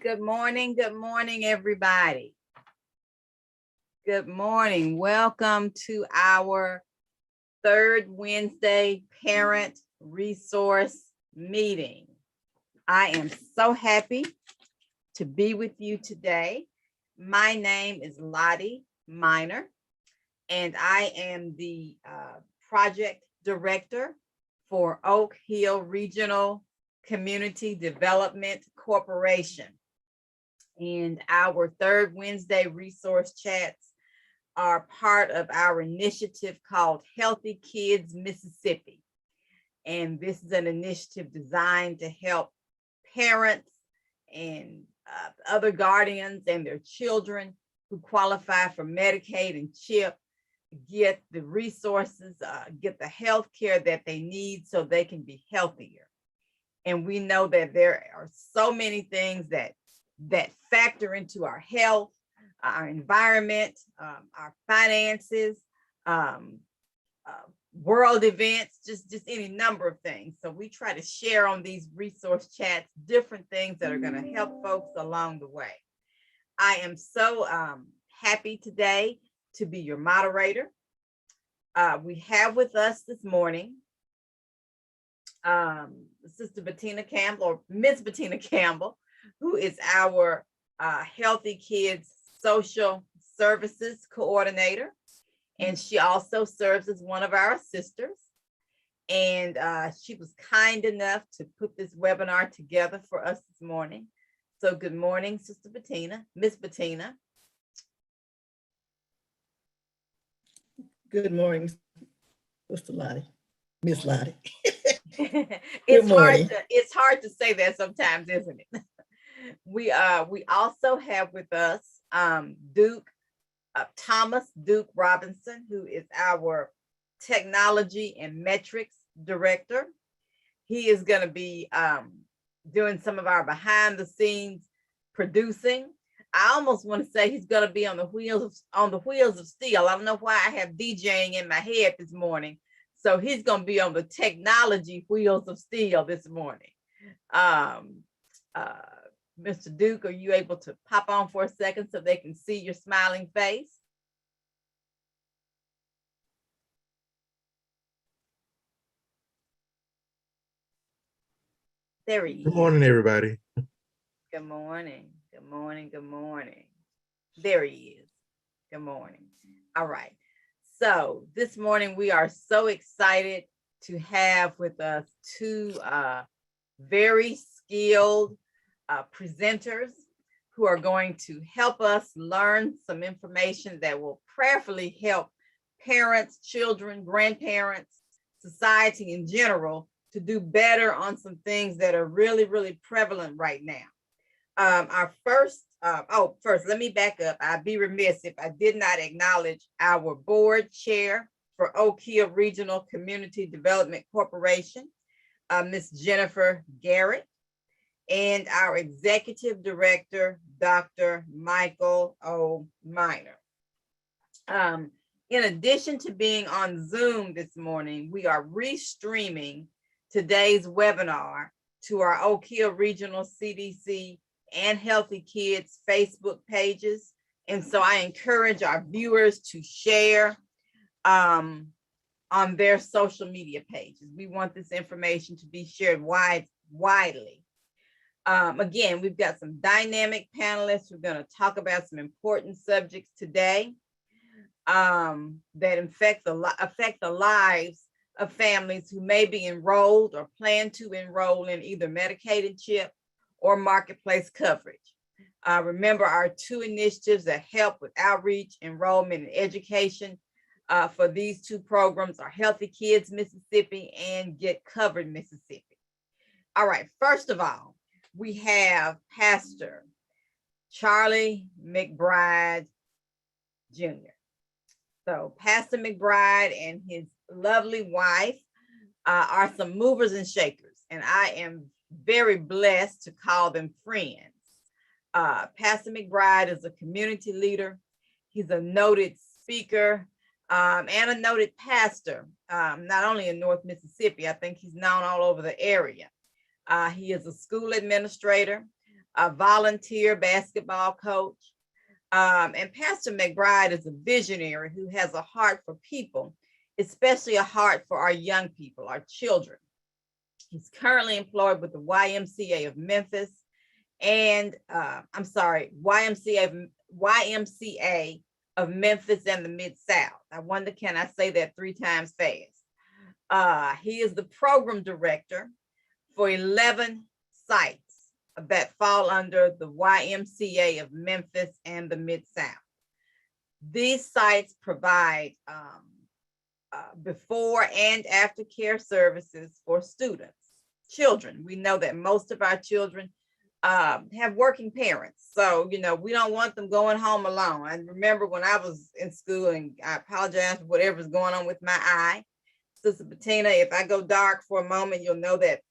Good morning, everybody. Good morning. Welcome to our third Wednesday parent resource meeting. I am so happy to be with you today. My name is Lottie Miner, and I am the project director for Oak Hill Regional Community Development Corporation. And our third Wednesday resource chats are part of our initiative called Healthy Kids Mississippi. And this is an initiative designed to help parents and other guardians and their children who qualify for Medicaid and CHIP get the resources, get the health care that they need so they can be healthier. And we know that there are so many things that factor into our health, our environment, our finances, world events, just any number of things. So we try to share on these resource chats different things that are going to help folks along the way. I am so happy today to be your moderator. We have with us this morning Sister Bettina Campbell, or Miss Bettina Campbell, who is our Healthy Kids Social Services Coordinator. And she also serves as one of our sisters. And she was kind enough to put this webinar together for us this morning. So good morning, Sister Bettina, Miss Bettina. Good morning, Sister Lottie, Miss Lottie. It's hard to say that sometimes, isn't it? We also have with us Thomas Duke Robinson, who is our technology and metrics director. He is going to be doing some of our behind the scenes producing. I almost want to say he's going to be on the wheels of steel. I don't know why I have DJing in my head this morning. So he's going to be on the technology wheels of steel this morning. Mr. Duke, are you able to pop on for a second so they can see your smiling face? There he is. Good morning, everybody. Good morning. Good morning. Good morning. There he is. Good morning. All right. So this morning we are so excited to have with us two very skilled presenters who are going to help us learn some information that will prayerfully help parents, children, grandparents, society in general to do better on some things that are really, really prevalent right now. First, let me back up. I'd be remiss if I did not acknowledge our board chair for Oak Hill Regional Community Development Corporation, Ms. Jennifer Garrett, and our executive director, Dr. Michael O. Minor. In addition to being on Zoom this morning, we are restreaming today's webinar to our Oak Hill Regional CDC and Healthy Kids Facebook pages. And so I encourage our viewers to share on their social media pages. We want this information to be shared widely. Again, we've got some dynamic panelists. We're going to talk about some important subjects today that affect the lives of families who may be enrolled or plan to enroll in either Medicaid CHIP or marketplace coverage. Remember our two initiatives that help with outreach, enrollment, and education for these two programs are Healthy Kids Mississippi and Get Covered Mississippi. All right, first of all, we have Pastor Charlie Mcbride Jr. So Pastor Mcbride and his lovely wife are some movers and shakers, and I am very blessed to call them friends. Pastor Mcbride is a community leader. He's a noted speaker and a noted pastor, not only in North Mississippi. I think he's known all over the area. He is a school administrator, a volunteer basketball coach, and Pastor Mcbride is a visionary who has a heart for people, especially a heart for our young people, our children. He's currently employed with the YMCA of Memphis and YMCA of Memphis and the Mid-South. I wonder, can I say that 3 times fast? He is the program director for 11 sites that fall under the YMCA of Memphis and the Mid-South. These sites provide before and after care services for students, children. We know that most of our children have working parents. So, we don't want them going home alone. I remember when I was in school, and I apologize for whatever's going on with my eye. Sister Bettina, if I go dark for a moment, you'll know that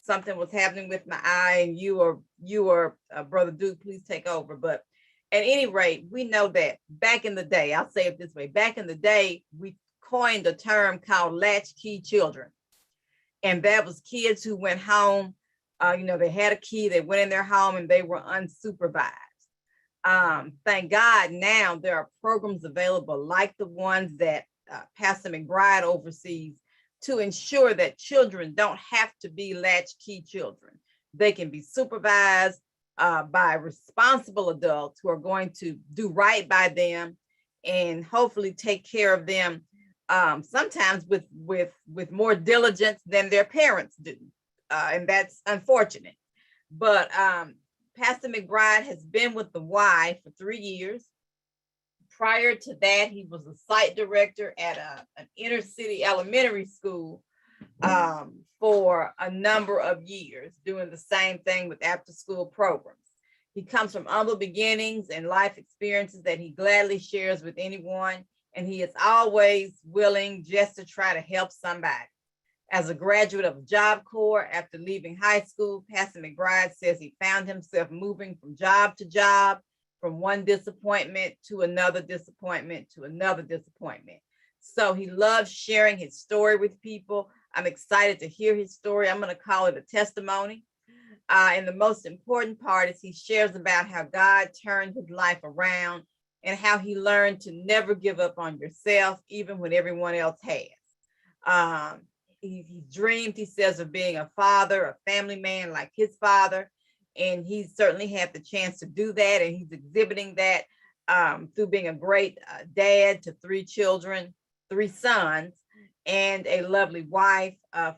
something was happening with my eye, and you or Brother Duke, please take over. But at any rate, we know that back in the day, I'll say it this way, back in the day, we coined a term called latchkey children. And that was kids who went home, they had a key, they went in their home and they were unsupervised. Thank God now there are programs available like the ones that Pastor Mcbride oversees to ensure that children don't have to be latchkey children. They can be supervised by responsible adults who are going to do right by them and hopefully take care of them sometimes with more diligence than their parents do. And that's unfortunate. But Pastor Mcbride has been with the Y for 3 years. Prior to that, he was a site director at an inner city elementary school for a number of years, doing the same thing with after school programs. He comes from humble beginnings and life experiences that he gladly shares with anyone. And he is always willing just to try to help somebody. As a graduate of Job Corps after leaving high school, Pastor Mcbride says he found himself moving from job to job, from one disappointment to another disappointment to another disappointment. So he loves sharing his story with people. I'm excited to hear his story. I'm going to call it a testimony. And the most important part is he shares about how God turned his life around and how he learned to never give up on yourself, even when everyone else has. He dreamed, he says, of being a father, a family man like his father. and he's certainly had the chance to do that, and he's exhibiting that through being a great dad to 3 children, 3 sons, and a lovely wife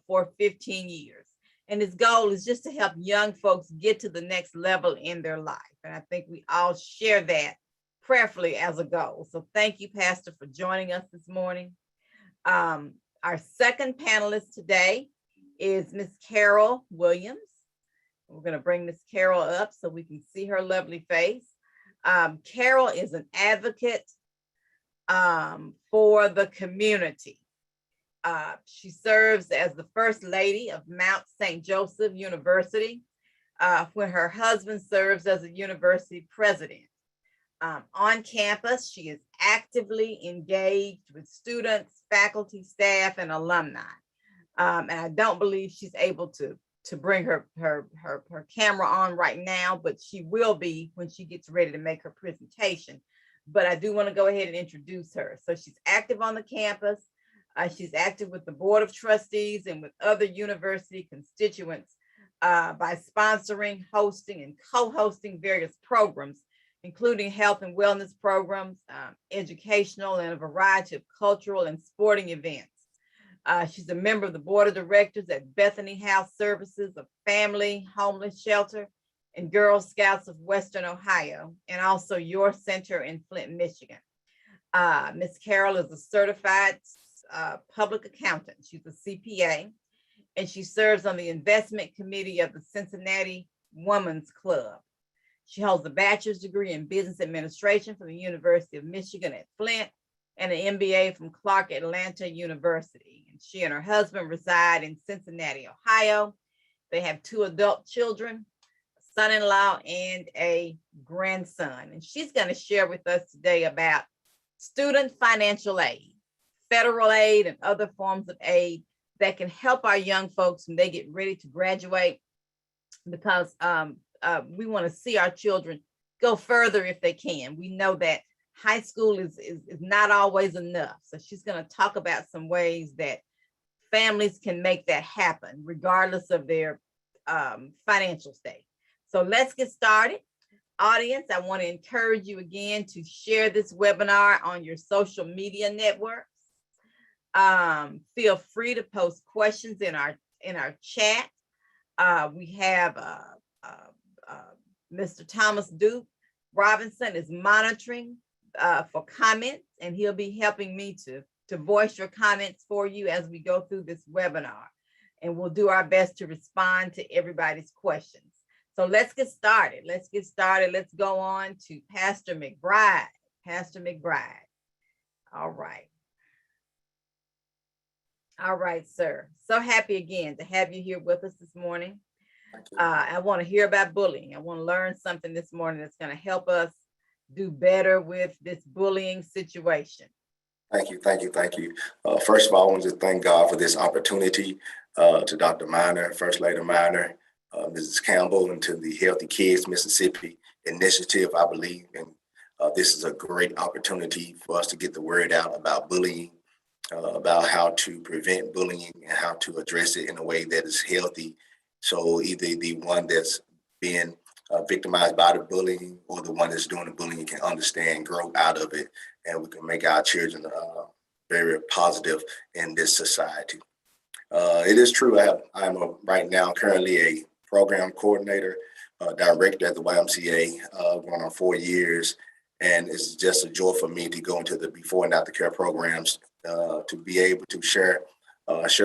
for 15 years. And his goal is just to help young folks get to the next level in their life. And I think we all share that prayerfully as a goal. So thank you, Pastor, for joining us this morning. Our second panelist today is Miss Carol Williams. We're going to bring Miss Carol up so we can see her lovely face. Carol is an advocate for the community. She serves as the First Lady of Mount St. Joseph University, when her husband serves as a university president. On campus, she is actively engaged with students, faculty, staff, and alumni. And I don't believe she's able to bring her camera on right now, but she will be when she gets ready to make her presentation. But I do want to go ahead and introduce her. So she's active on the campus. She's active with the Board of Trustees and with other university constituents by sponsoring, hosting, and co-hosting various programs, including health and wellness programs, educational, and a variety of cultural and sporting events. She's a member of the Board of Directors at Bethany House Services, a family homeless shelter, and Girl Scouts of Western Ohio, and also Your Center in Flint, Michigan. Ms. Carol is a certified public accountant. She's a CPA, and she serves on the investment committee of the Cincinnati Women's Club. She holds a bachelor's degree in business administration from the University of Michigan at Flint and an MBA from Clark Atlanta University. And she and her husband reside in Cincinnati, Ohio. They have 2 adult children, a son-in-law, and a grandson. And she's going to share with us today about student financial aid, federal aid, and other forms of aid that can help our young folks when they get ready to graduate, because we want to see our children go further if they can. We know that high school is not always enough. So she's going to talk about some ways that families can make that happen, regardless of their financial state. So let's get started. Audience, I want to encourage you again to share this webinar on your social media networks. Feel free to post questions in our chat. We have Mr. Thomas Duke Robinson is monitoring for comments, and he'll be helping me to voice your comments for you as we go through this webinar. And we'll do our best to respond to everybody's questions. So let's get started. Let's go on to Pastor Mcbride. Pastor Mcbride. All right. All right, sir. So happy again to have you here with us this morning. I want to hear about bullying. I want to learn something this morning that's going to help us do better with this bullying situation. Thank you. First of all, I want to thank God for this opportunity, to Dr. Minor, First Lady Minor, Mrs. Campbell, and to the Healthy Kids Mississippi initiative. I believe in this is a great opportunity for us to get the word out about bullying, about how to prevent bullying and how to address it in a way that is healthy. So either the one that's being victimized by the bullying or the one that's doing the bullying can understand, grow out of it, and we can make our children very positive in this society. It is true. I'm right now currently a program coordinator, director at the YMCA, going on 4 years. And it's just a joy for me to go into the before and after care programs, to be able to share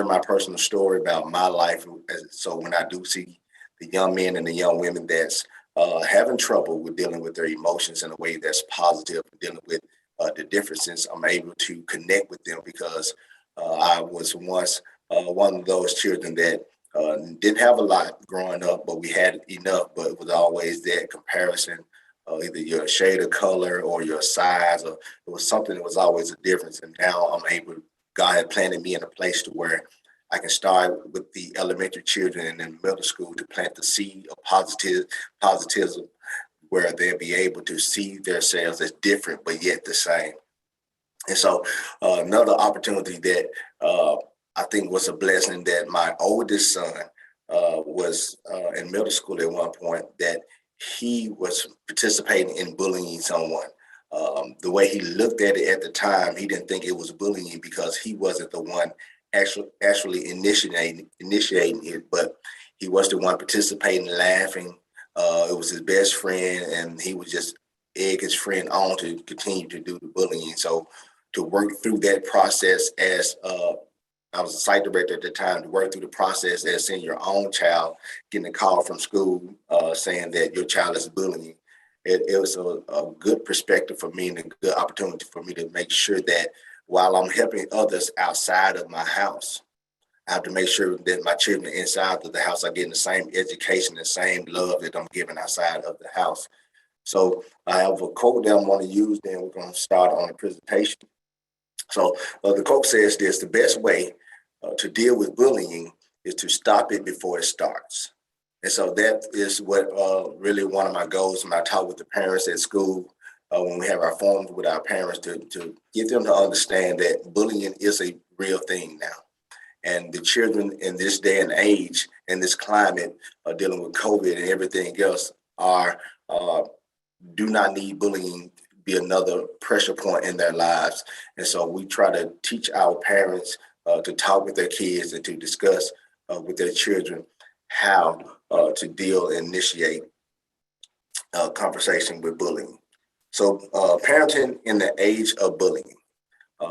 my personal story about my life. So when I do see the young men and the young women that's having trouble with dealing with their emotions in a way that's positive, dealing with the differences, I'm able to connect with them, because I was once one of those children that didn't have a lot growing up, but we had enough, but it was always that comparison, either your shade of color or your size, or it was something that was always a difference. And now I'm able, God had planted me in a place to where I can start with the elementary children and then middle school to plant the seed of positivism, where they'll be able to see themselves as different, but yet the same. And so another opportunity that I think was a blessing, that my oldest son was in middle school at one point that he was participating in bullying someone. The way he looked at it at the time, he didn't think it was bullying because he wasn't the one actually initiating it, but he was the one participating, laughing. It was his best friend, and he would just egg his friend on to continue to do the bullying. So to work through that process as I was a site director at the time, to work through the process as seeing your own child getting a call from school saying that your child is bullying. It was a good perspective for me and a good opportunity for me to make sure that while I'm helping others outside of my house, I have to make sure that my children inside of the house are getting the same education, the same love that I'm giving outside of the house. So I have a quote that I'm going to use, then we're going to start on the presentation. So the quote says this: the best way to deal with bullying is to stop it before it starts. And so that is what really one of my goals when I talk with the parents at school, when we have our forums with our parents, to get them to understand that bullying is a real thing now. And the children in this day and age, in this climate, dealing with COVID and everything else, are do not need bullying to be another pressure point in their lives. And so we try to teach our parents to talk with their kids and to discuss with their children how to deal and initiate conversation with bullying. So parenting in the age of bullying.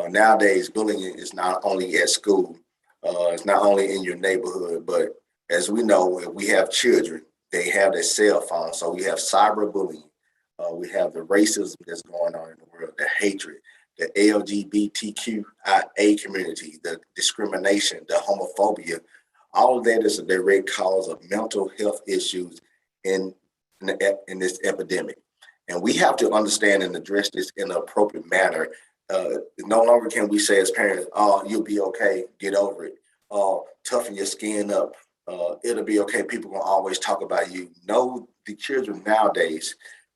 Nowadays, bullying is not only at school, it's not only in your neighborhood, but as we know, if we have children, they have their cell phone. So we have cyberbullying. We have the racism that's going on in the world, the hatred, the LGBTQIA community, the discrimination, the homophobia. All of that is a direct cause of mental health issues in this epidemic. And we have to understand and address this in an appropriate manner. No longer can we say as parents, oh, you'll be okay, get over it. Oh, toughen your skin up. It'll be okay. People gonna always talk about you. No, the children nowadays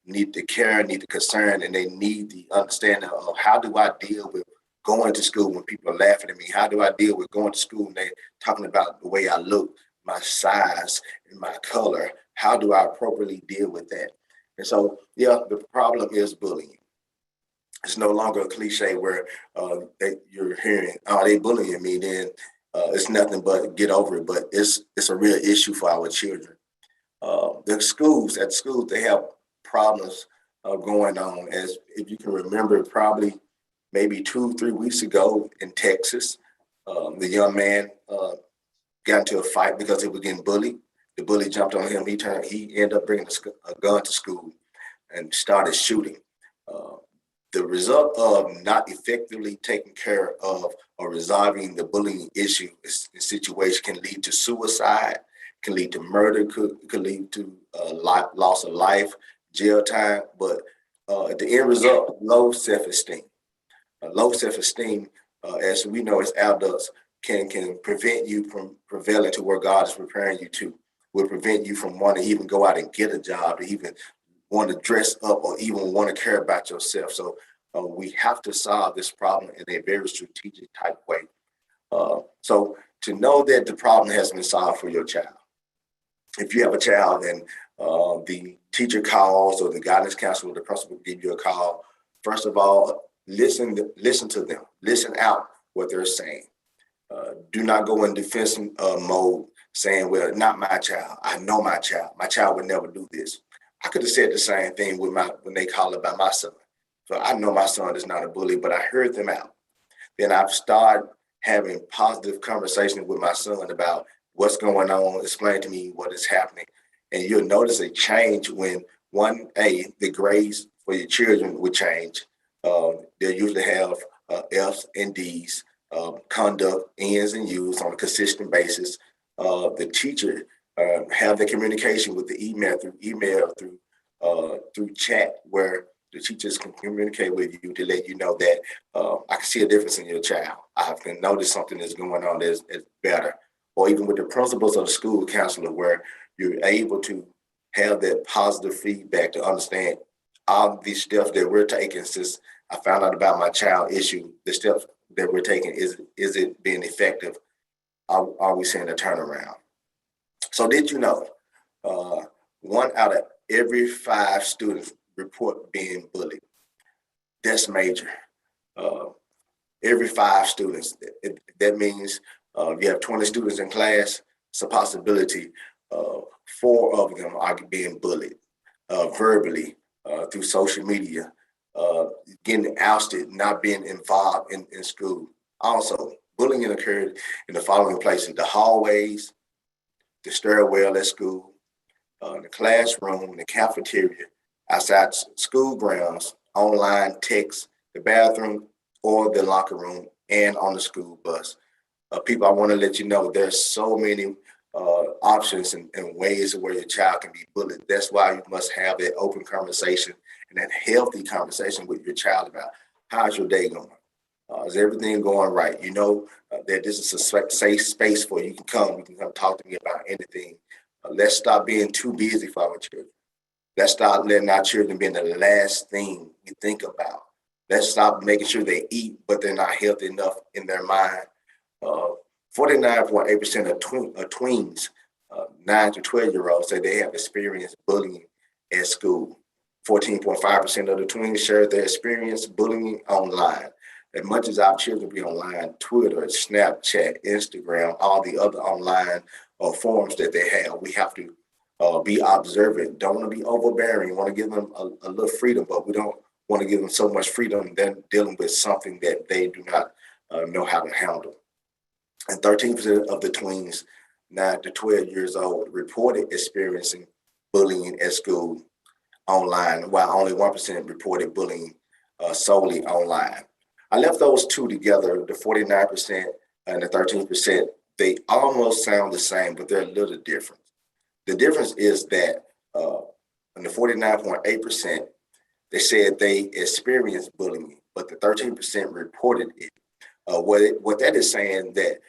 need the care, need the concern, and they need the understanding of how do I deal with going to school when people are laughing at me? How do I deal with going to school and they talking about the way I look, my size, and my color? How do I appropriately deal with that? And so, yeah, the problem is bullying. It's no longer a cliche where you're hearing, oh, they bullying me, then it's nothing but get over it. But it's a real issue for our children. At schools, they have problems going on. As if you can remember, probably maybe 2-3 weeks ago in Texas, the young man got into a fight because he was getting bullied. The bully jumped on him. He ended up bringing a gun to school and started shooting. The result of not effectively taking care of or resolving the bullying issue situation can lead to suicide, can lead to murder, could lead to loss of life, jail time. But at the end result, low self-esteem. Low self-esteem, as we know as adults, can prevent you from prevailing to where God is preparing you to. Will prevent you from wanting to even go out and get a job, to even want to dress up, or even want to care about yourself. So we have to solve this problem in a very strategic type way. So to know that the problem has been solved for your child. If you have a child and the teacher calls or the guidance counselor or the principal give you a call, first of all, listen to them. Listen out what they're saying. Do not go in defensive mode saying, well, not my child. I know my child. My child would never do this. I could have said the same thing when they call about my son. So I know my son is not a bully, but I heard them out. Then I've started having positive conversations with my son about what's going on, explain to me what is happening. And you'll notice a change when the grades for your children will change. They'll usually have F's and D's, conduct, N's and U's on a consistent basis. The teacher have the communication with the email, through chat, where the teachers can communicate with you to let you know that I can see a difference in your child. I can notice something that's going on that's better. Or even with the principals of the school counselor, where you're able to have that positive feedback to understand all the steps that we're taking since I found out about my child issue. The steps that we're taking, is it being effective? Are we seeing a turnaround? So did you know, 1 out of every 5 students report being bullied? That's major. Every 5 students. That means if you have 20 students in class, it's a possibility 4 of them are being bullied verbally through social media, getting ousted, not being involved in school. Also, bullying occurred in the following places: the hallways, the stairwell at school, the classroom, the cafeteria, outside school grounds, online, text, the bathroom, or the locker room, and on the school bus. People, I want to let you know there's so many options and ways where your child can be bullied. That's why you must have that open conversation and that healthy conversation with your child about how's your day going? Is everything going right? You know that this is a safe space for you. You can come talk to me about anything. Let's stop being too busy for our children. Let's stop letting our children be the last thing we think about. Let's stop making sure they eat, but they're not healthy enough in their mind. 49.8% of tweens, 9 to 12-year-olds, say they have experienced bullying at school. 14.5% of the tweens shared their experience bullying online. As much as our children be online, Twitter, Snapchat, Instagram, all the other online forums that they have, we have to be observant. Don't want to be overbearing. Want to give them a little freedom, but we don't want to give them so much freedom then dealing with something that they do not know how to handle. And 13% of the tweens 9 to 12 years old reported experiencing bullying at school online, while only 1% reported bullying solely online. I left those two together, the 49% and the 13%. They almost sound the same, but they're a little different. The difference is that in the 49.8%, they said they experienced bullying, but the 13% reported it. What that is saying that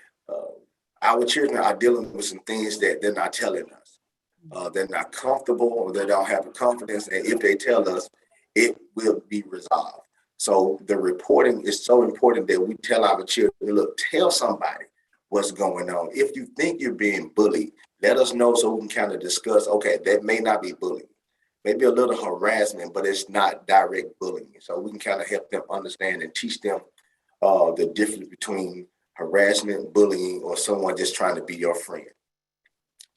our children are dealing with some things that they're not telling us. They're not comfortable, or they don't have the confidence, and if they tell us, it will be resolved. So the reporting is so important that we tell our children, look, tell somebody what's going on. If you think you're being bullied, let us know so we can kind of discuss, okay, that may not be bullying. Maybe a little harassment, but it's not direct bullying. So we can kind of help them understand and teach them the difference between harassment, bullying, or someone just trying to be your friend.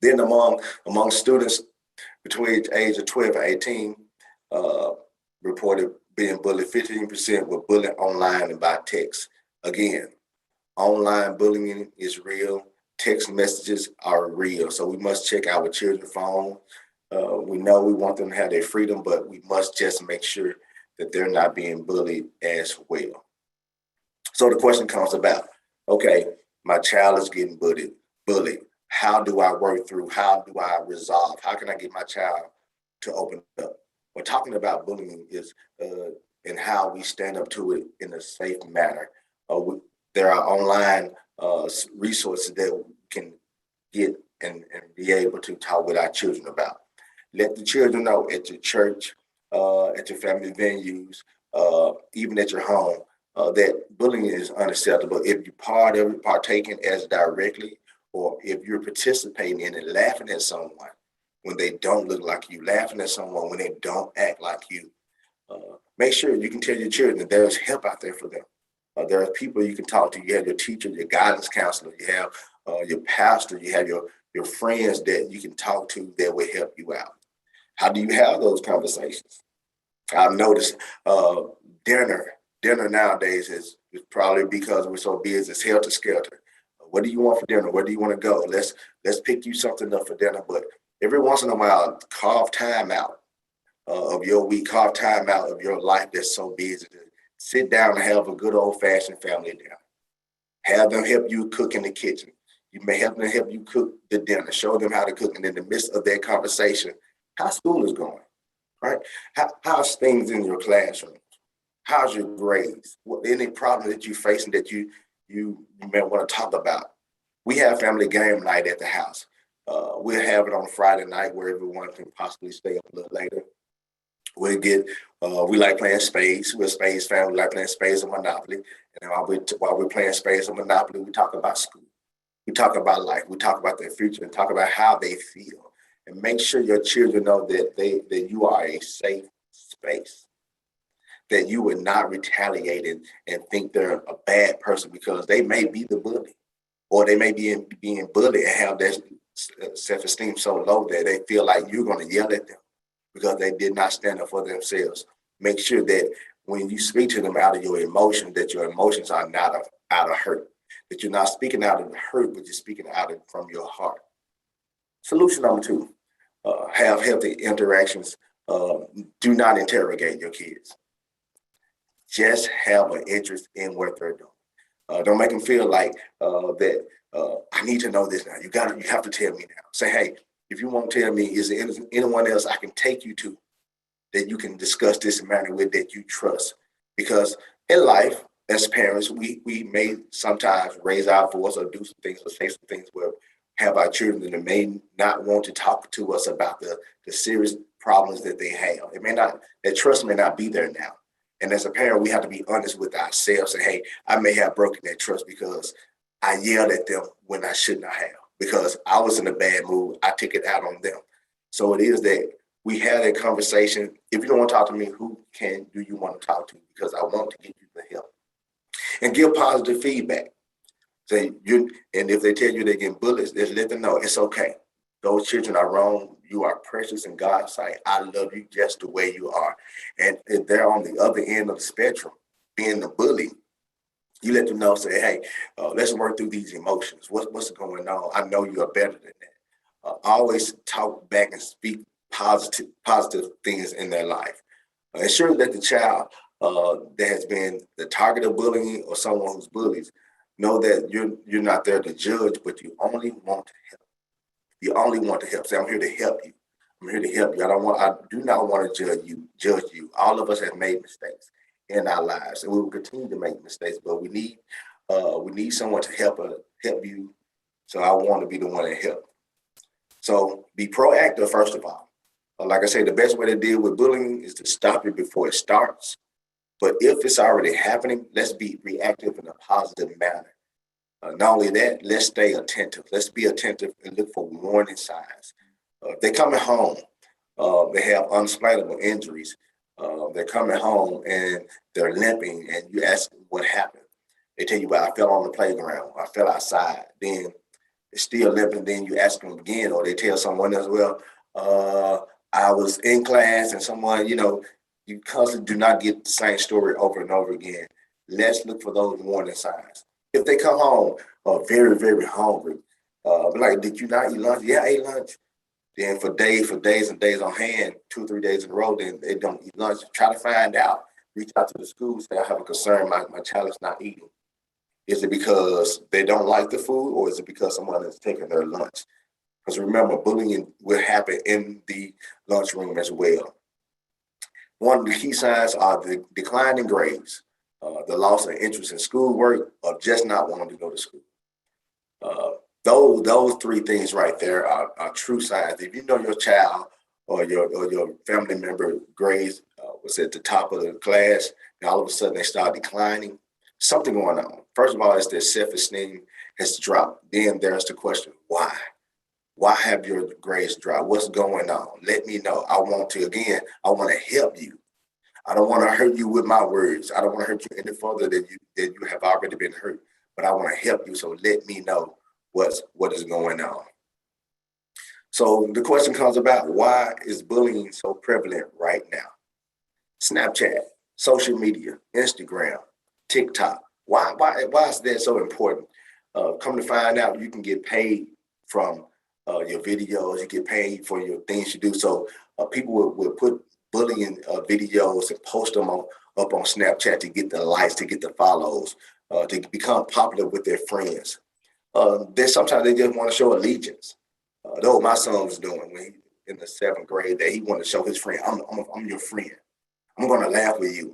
Then among students between the age of 12 and 18, reported being bullied. 15% were bullied online and by text. Again, online bullying is real. Text messages are real. So we must check our children's phone. We know we want them to have their freedom, but we must just make sure that they're not being bullied as well. So the question comes about, okay, my child is getting bullied. How do I work through? How do I resolve? How can I get my child to open up? We're talking about bullying is and how we stand up to it in a safe manner. There are online resources that we can get and be able to talk with our children about. Let the children know at your church, at your family venues, even at your home, that bullying is unacceptable. If you partaking as directly, or if you're participating in it, laughing at someone when they don't look like you, laughing at someone when they don't act like you, make sure you can tell your children that there's help out there for them. There are people you can talk to. You have your teacher, your guidance counselor, you have your pastor, you have your friends that you can talk to that will help you out. How do you have those conversations? I've noticed dinner nowadays is probably because we're so busy, it's helter-skelter. What do you want for dinner? Where do you want to go? Let's pick you something up for dinner. But every once in a while, carve time out of your week, carve time out of your life that's so busy to sit down and have a good old-fashioned family dinner. Have them help you cook in the kitchen. You may have them help you cook the dinner, show them how to cook, and in the midst of that conversation, how school is going, right? How's things in your classroom? How's your grades? Any problem that you're facing that you may want to talk about? We have family game night at the house. We'll have it on Friday night where everyone can possibly stay up a little later. We like playing spades. We're a spades family. We like playing spades and Monopoly. And while we're playing spades and Monopoly, we talk about school. We talk about life. We talk about their future and talk about how they feel. And make sure your children know that you are a safe space, that you would not retaliate and think they're a bad person because they may be the bully, or they may be being bullied and have their self-esteem so low that they feel like you're going to yell at them because they did not stand up for themselves. Make sure that when you speak to them out of your emotions, that your emotions are not out of hurt, that you're not speaking out of hurt, but you're speaking from your heart. Solution number 2, have healthy interactions. Do not interrogate your kids. Just have an interest in what they're doing. Don't make them feel like that I need to know this now. You have to tell me now. Say, hey, if you won't tell me, is there anyone else I can take you to that you can discuss this matter with, that you trust? Because in life, as parents, we may sometimes raise our voice or do some things or say some things where have our children that may not want to talk to us about the serious problems that they have. It may not, that trust may not be there now. And as a parent, we have to be honest with ourselves and, hey, I may have broken that trust because I yelled at them when I should not have, because I was in a bad mood. I took it out on them. So it is that we had a conversation. If you don't want to talk to me, who do you want to talk to? Because I want to give you the help. And give positive feedback. And if they tell you they're getting bullied, just let them know it's okay. Those children are wrong. You are precious in God's sight. I love you just the way you are. And if they're on the other end of the spectrum, being the bully, you let them know, say, hey, let's work through these emotions. What's going on? I know you are better than that. Always talk back and speak positive things in their life. Ensure that the child that has been the target of bullying or someone who's bullied know that you're not there to judge, but you only want to help. You only want to help. Say, I'm here to help you. I'm here to help you. I do not want to judge you. All of us have made mistakes in our lives, and we will continue to make mistakes. But we need someone to help you. So I want to be the one to help. So be proactive first of all. Like I say, the best way to deal with bullying is to stop it before it starts. But if it's already happening, let's be reactive in a positive manner. Not only that, let's stay attentive. Let's be attentive and look for warning signs. They're coming home. They have unexplainable injuries. They're coming home and they're limping, and you ask them what happened. They tell you, well, I fell on the playground. I fell outside. Then it's still limping. Then you ask them again, or they tell someone else, well, I was in class and someone, you constantly do not get the same story over and over again. Let's look for those warning signs. If they come home very, very hungry, be like, did you not eat lunch? Yeah, I ate lunch. Then for days and days on hand, 2 or 3 days in a row, then they don't eat lunch. Try to find out. Reach out to the school, say, I have a concern, my child is not eating. Is it because they don't like the food, or is it because someone is taking their lunch? Because remember, bullying will happen in the lunchroom as well. One of the key signs are the decline in grades, the loss of interest in schoolwork, or just not wanting to go to school. Those 3 things right there are true signs. If you know your child or your family member grades was at the top of the class, and all of a sudden they start declining, something going on. First of all, it's their self-esteem has dropped. Then there's the question, why? Why have your grades dropped? What's going on? Let me know. I want to help you. I don't want to hurt you with my words. I don't want to hurt you any further than you have already been hurt. But I want to help you. So let me know what is going on. So the question comes about, why is bullying so prevalent right now? Snapchat, social media, Instagram, TikTok. Why is that so important? Come to find out, you can get paid from your videos. You get paid for your things you do. So people will put bullying videos and post them up on Snapchat to get the likes, to get the follows, to become popular with their friends. Sometimes they just want to show allegiance. Though my son was doing when he in the 7th grade, that he wanted to show his friend, I'm your friend. I'm going to laugh with you.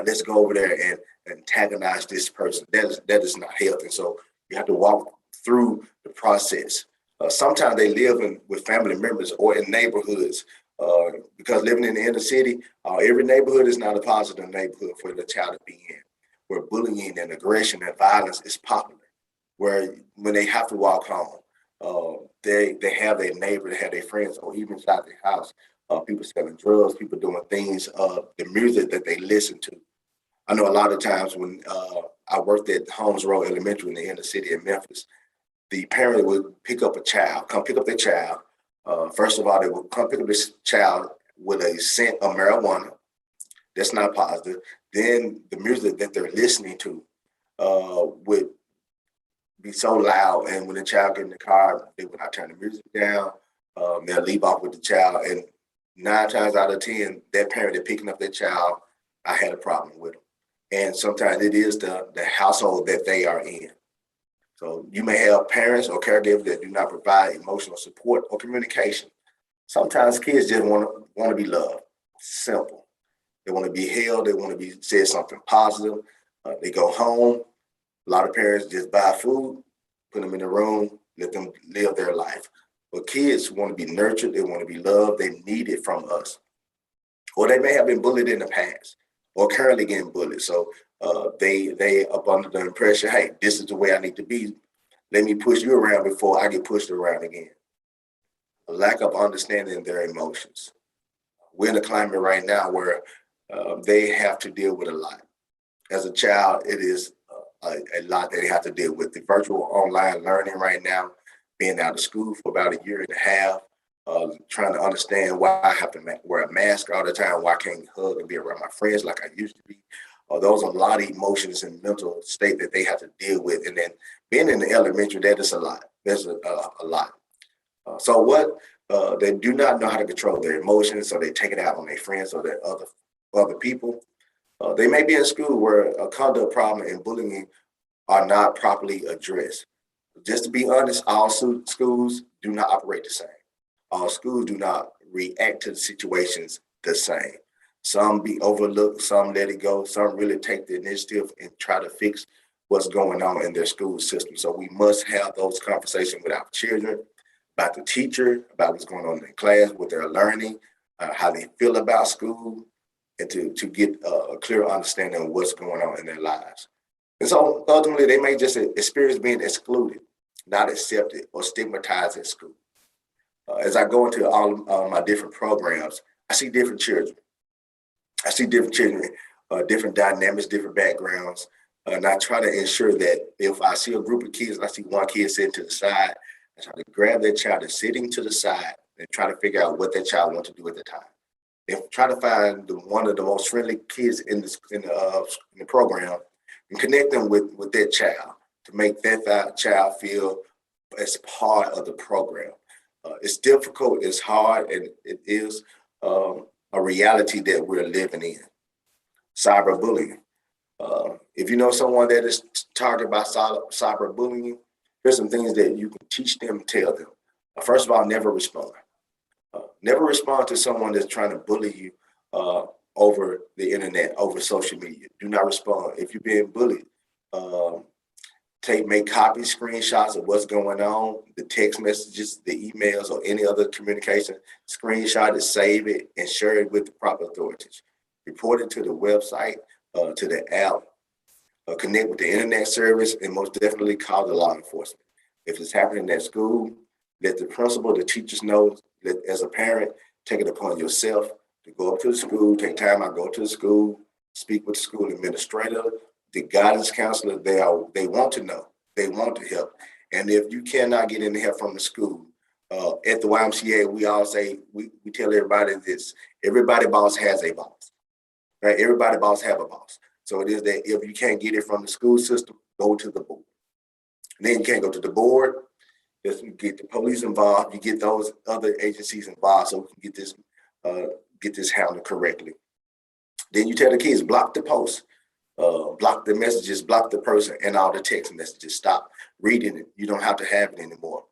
Let's go over there and antagonize this person. That is not healthy. So you have to walk through the process. Sometimes they live with family members or in neighborhoods, because living in the inner city, every neighborhood is not a positive neighborhood for the child to be in, where bullying and aggression and violence is popular. where when they have to walk home, they have their neighbor, they have their friends, or even inside their house, people selling drugs, people doing things, the music that they listen to. I know a lot of times when I worked at Holmes Road Elementary in the inner city of Memphis, the parent would come pick up their child. First of all, they would come pick up this child with a scent of marijuana. That's not positive. Then the music that they're listening to would be so loud, and when the child get in the car, they would not turn the music down. They'll leave off with the child, and 9 times out of 10, that parent that picking up their child, I had a problem with them. And sometimes it is the household that they are in. So you may have parents or caregivers that do not provide emotional support or communication. Sometimes kids just want to be loved. Simple. They want to be held. They want to be said something positive. They go home. A lot of parents just buy food, put them in the room, let them live their life. But kids want to be nurtured. They want to be loved. They need it from us. Or they may have been bullied in the past or currently getting bullied. So they up under the impression, hey, this is the way I need to be. Let me push you around before I get pushed around again. A lack of understanding their emotions. We're in a climate right now where they have to deal with a lot. As a child, it is a lot that they have to deal with. The virtual online learning right now, being out of school for about a year and a half, trying to understand why I have to wear a mask all the time, why I can't hug and be around my friends like I used to be. Those are a lot of emotions and mental state that they have to deal with. And then being in the elementary, that is a lot. There's a lot. So what they do not know how to control their emotions, so they take it out on their friends or their other people. They may be in school where a conduct problem and bullying are not properly addressed. Just to be honest, all schools do not operate the same. All schools do not react to the situations the same. Some be overlooked, some let it go, some really take the initiative and try to fix what's going on in their school system. So we must have those conversations with our children, about the teacher, about what's going on in their class, what they're learning, how they feel about school, and to get a clear understanding of what's going on in their lives. And so ultimately, they may just experience being excluded, not accepted, or stigmatized at school. As I go into all my different programs, I see different children. I see different children, different dynamics, different backgrounds. And I try to ensure that if I see a group of kids and I see one kid sitting to the side, I try to grab that child that's sitting to the side and try to figure out what that child wants to do at the time. And try to find one of the most friendly kids in the program and connect them with that child to make that child feel as part of the program. It's difficult, it's hard, and it is a reality that we're living in. Cyberbullying. If you know someone that is targeted by cyberbullying, here's some things that you can teach them, tell them. First of all, never respond. Never respond to someone that's trying to bully you over the internet, over social media. Do not respond. If you're being bullied, make copies, screenshots of what's going on, the text messages, the emails, or any other communication. Screenshot it, save it, and share it with the proper authorities. Report it to the website, to the app, connect with the internet service, and most definitely call the law enforcement. If it's happening at school, let the principal, the teachers know. As a parent, take it upon yourself to go up to the school, take time out, go to the school, speak with the school administrator, the guidance counselor. They want to know, they want to help. And if you cannot get any help from the school, at the YMCA, we all say, we tell everybody this, everybody boss has a boss, right? Everybody boss have a boss. So it is that if you can't get it from the school system, go to the board. And then you can't go to the board, if you get the police involved, you get those other agencies involved so we can get this handled correctly. Then you tell the kids, block the post, block the messages, block the person and all the text messages. Stop reading it. You don't have to have it anymore.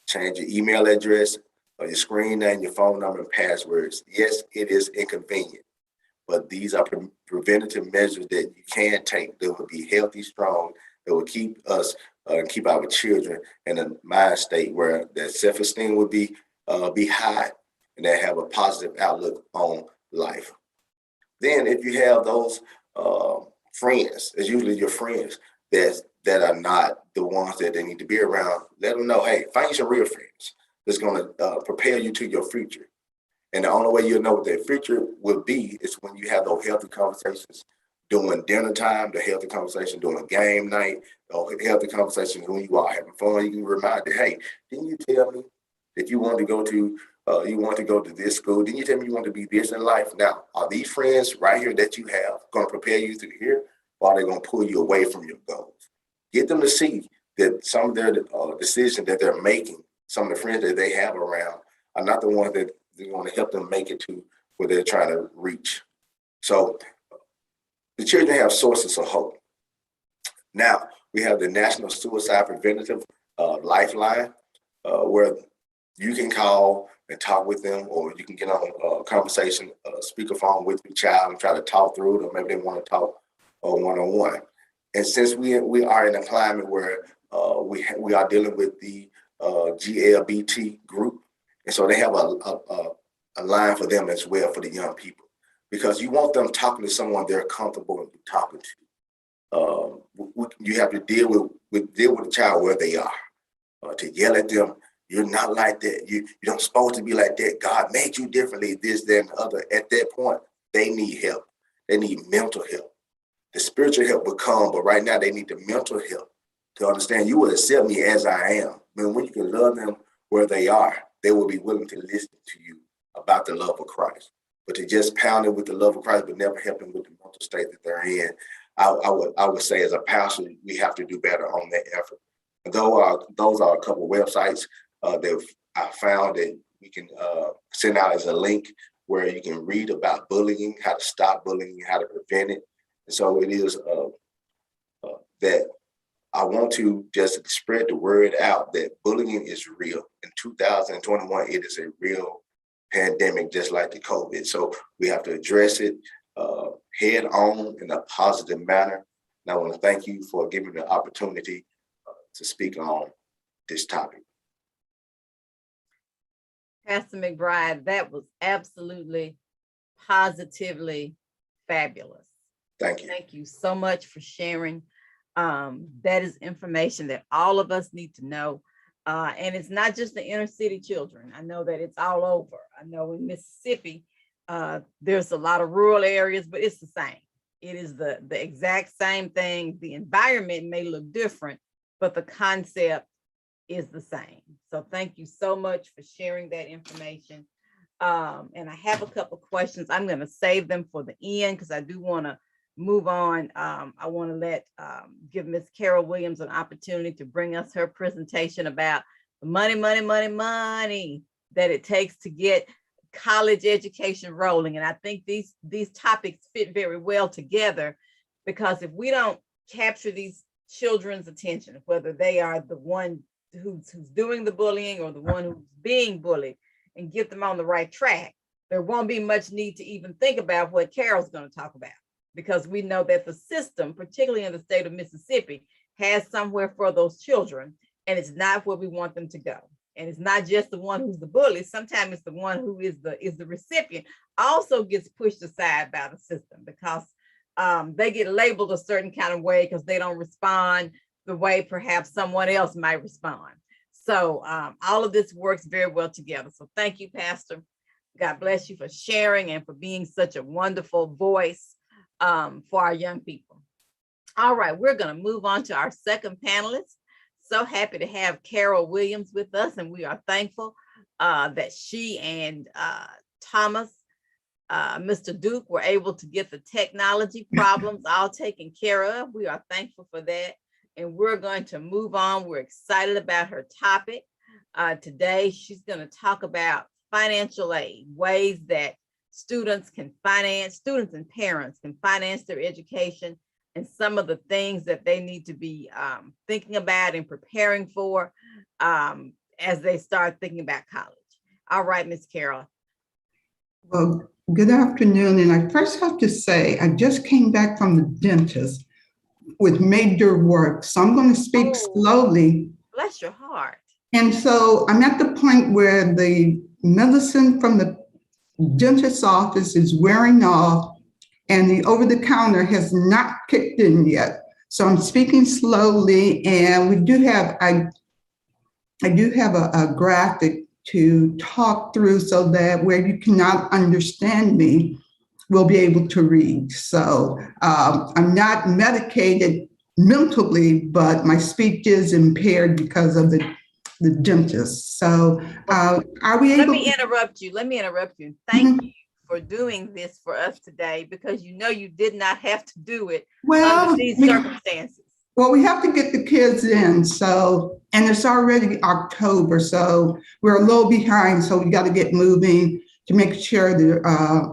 Change your email address, or your screen name, your phone number, and passwords. Yes, it is inconvenient, but these are preventative measures that you can take that will be healthy, strong, that will keep us keep our children in a mind state where their self-esteem would be high and they have a positive outlook on life. Then if you have those friends, it's usually your friends that's that are not the ones that they need to be around, let them know, hey, find you some real friends that's going to prepare you to your future. And the only way you'll know what that future will be is when you have those healthy conversations during dinner time, the healthy conversation during game night, the healthy conversations when you are having fun. You can remind them, hey, didn't you tell me that you want to go to this school? Didn't you tell me you want to be this in life? Now, are these friends right here that you have going to prepare you through here, or are they going to pull you away from your goals? Get them to see that some of their decisions that they're making, some of the friends that they have around, are not the ones that they're going to help them make it to where they're trying to reach. So the children have sources of hope. Now, we have the National Suicide Preventive Lifeline, where you can call and talk with them, or you can get on a conversation, speakerphone with your child and try to talk through it, or maybe they want to talk one-on-one. And since we are in a climate where we are dealing with the GLBT group, and so they have a line for them as well for the young people, because you want them talking to someone they're comfortable in talking to. You have to deal with the child where they are. To yell at them, you're not like that. You don't supposed to be like that. God made you differently, this, that, and the other. At that point, they need help. They need mental help. The spiritual help will come, but right now they need the mental help to understand you will accept me as I am. When you can love them where they are, they will be willing to listen to you about the love of Christ. But to just pound it with the love of Christ, but never help them with the mental state that they're in, I would say as a pastor, we have to do better on that effort. And those are a couple of websites that I found that we can send out as a link where you can read about bullying, how to stop bullying, how to prevent it. And so it is that I want to just spread the word out that bullying is real. In 2021, it is a real pandemic, just like the COVID. So we have to address it head on in a positive manner. And I want to thank you for giving me the opportunity to speak on this topic. Pastor McBride, that was absolutely, positively fabulous. Thank you. Thank you so much for sharing. That is information that all of us need to know. And it's not just the inner city children. I know that it's all over. I know in Mississippi, there's a lot of rural areas, but it's the same. It is the exact same thing. The environment may look different, but the concept is the same. So thank you so much for sharing that information. And I have a couple of questions. I'm going to save them for the end because I do want to move on. I want to give Miss Carol Williams an opportunity to bring us her presentation about the money that it takes to get college education rolling. And I think these topics fit very well together, because if we don't capture these children's attention, whether they are the one who's doing the bullying or the one who's being bullied, and get them on the right track, there won't be much need to even think about what Carol's going to talk about, because we know that the system, particularly in the state of Mississippi, has somewhere for those children, and it's not where we want them to go. And it's not just the one who's the bully. Sometimes it's the one who is the recipient also gets pushed aside by the system, because they get labeled a certain kind of way because they don't respond the way perhaps someone else might respond. So all of this works very well together. So thank you, Pastor. God bless you for sharing and for being such a wonderful voice for our young people. All right, we're going to move on to our second panelist. So happy to have Carol Williams with us, and we are thankful that she and Thomas, Mr. Duke, were able to get the technology problems all taken care of. We are thankful for that, and we're going to move on. We're excited about her topic. Today, she's going to talk about financial aid, ways that students and parents can finance their education, and some of the things that they need to be thinking about and preparing for as they start thinking about college. All right, Ms. Carol. Well, good afternoon. And I first have to say, I just came back from the dentist with major work. So I'm going to speak slowly. Bless your heart. And so I'm at the point where the medicine from the dentist's office is wearing off, and the over-the-counter has not kicked in yet. So I'm speaking slowly, and I do have a graphic to talk through so that where you cannot understand me, we'll be able to read. So I'm not medicated mentally, but my speech is impaired because of the dentist. So are we Let able me to? interrupt you. Let me interrupt you. Mhm. Thank you for doing this for us today, because you know you did not have to do it under Well, these circumstances. well, we have to get the kids in. So, and it's already October, so we're a little behind. So we got to get moving to make sure that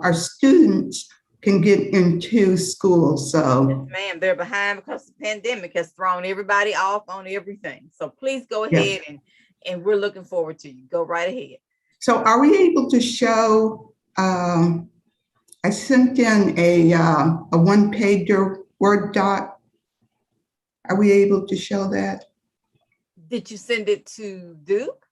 our students can get into school. So, Ma'am, they're behind because the pandemic has thrown everybody off on everything. So please go Yeah. ahead and we're looking forward to you. Go right ahead. so are we able to show? I sent in a one-pager Word doc. Are we able to show that? Did you send it to Duke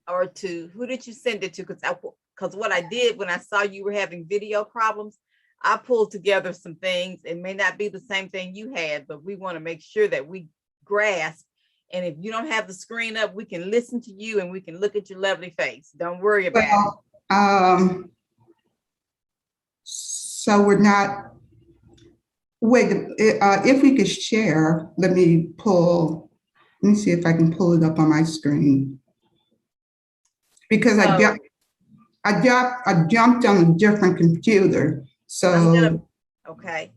or to who did you send it to? Because what I did when I saw you were having video problems, I pulled together some things. It may not be the same thing you had, but we want to make sure that we grasp. And if you don't have the screen up, we can listen to you and we can look at your lovely face. Don't worry about it. Well, so we're not, wait, if we could share, let me see if I can pull it up on my screen. Because So I jumped on a different computer. So, okay.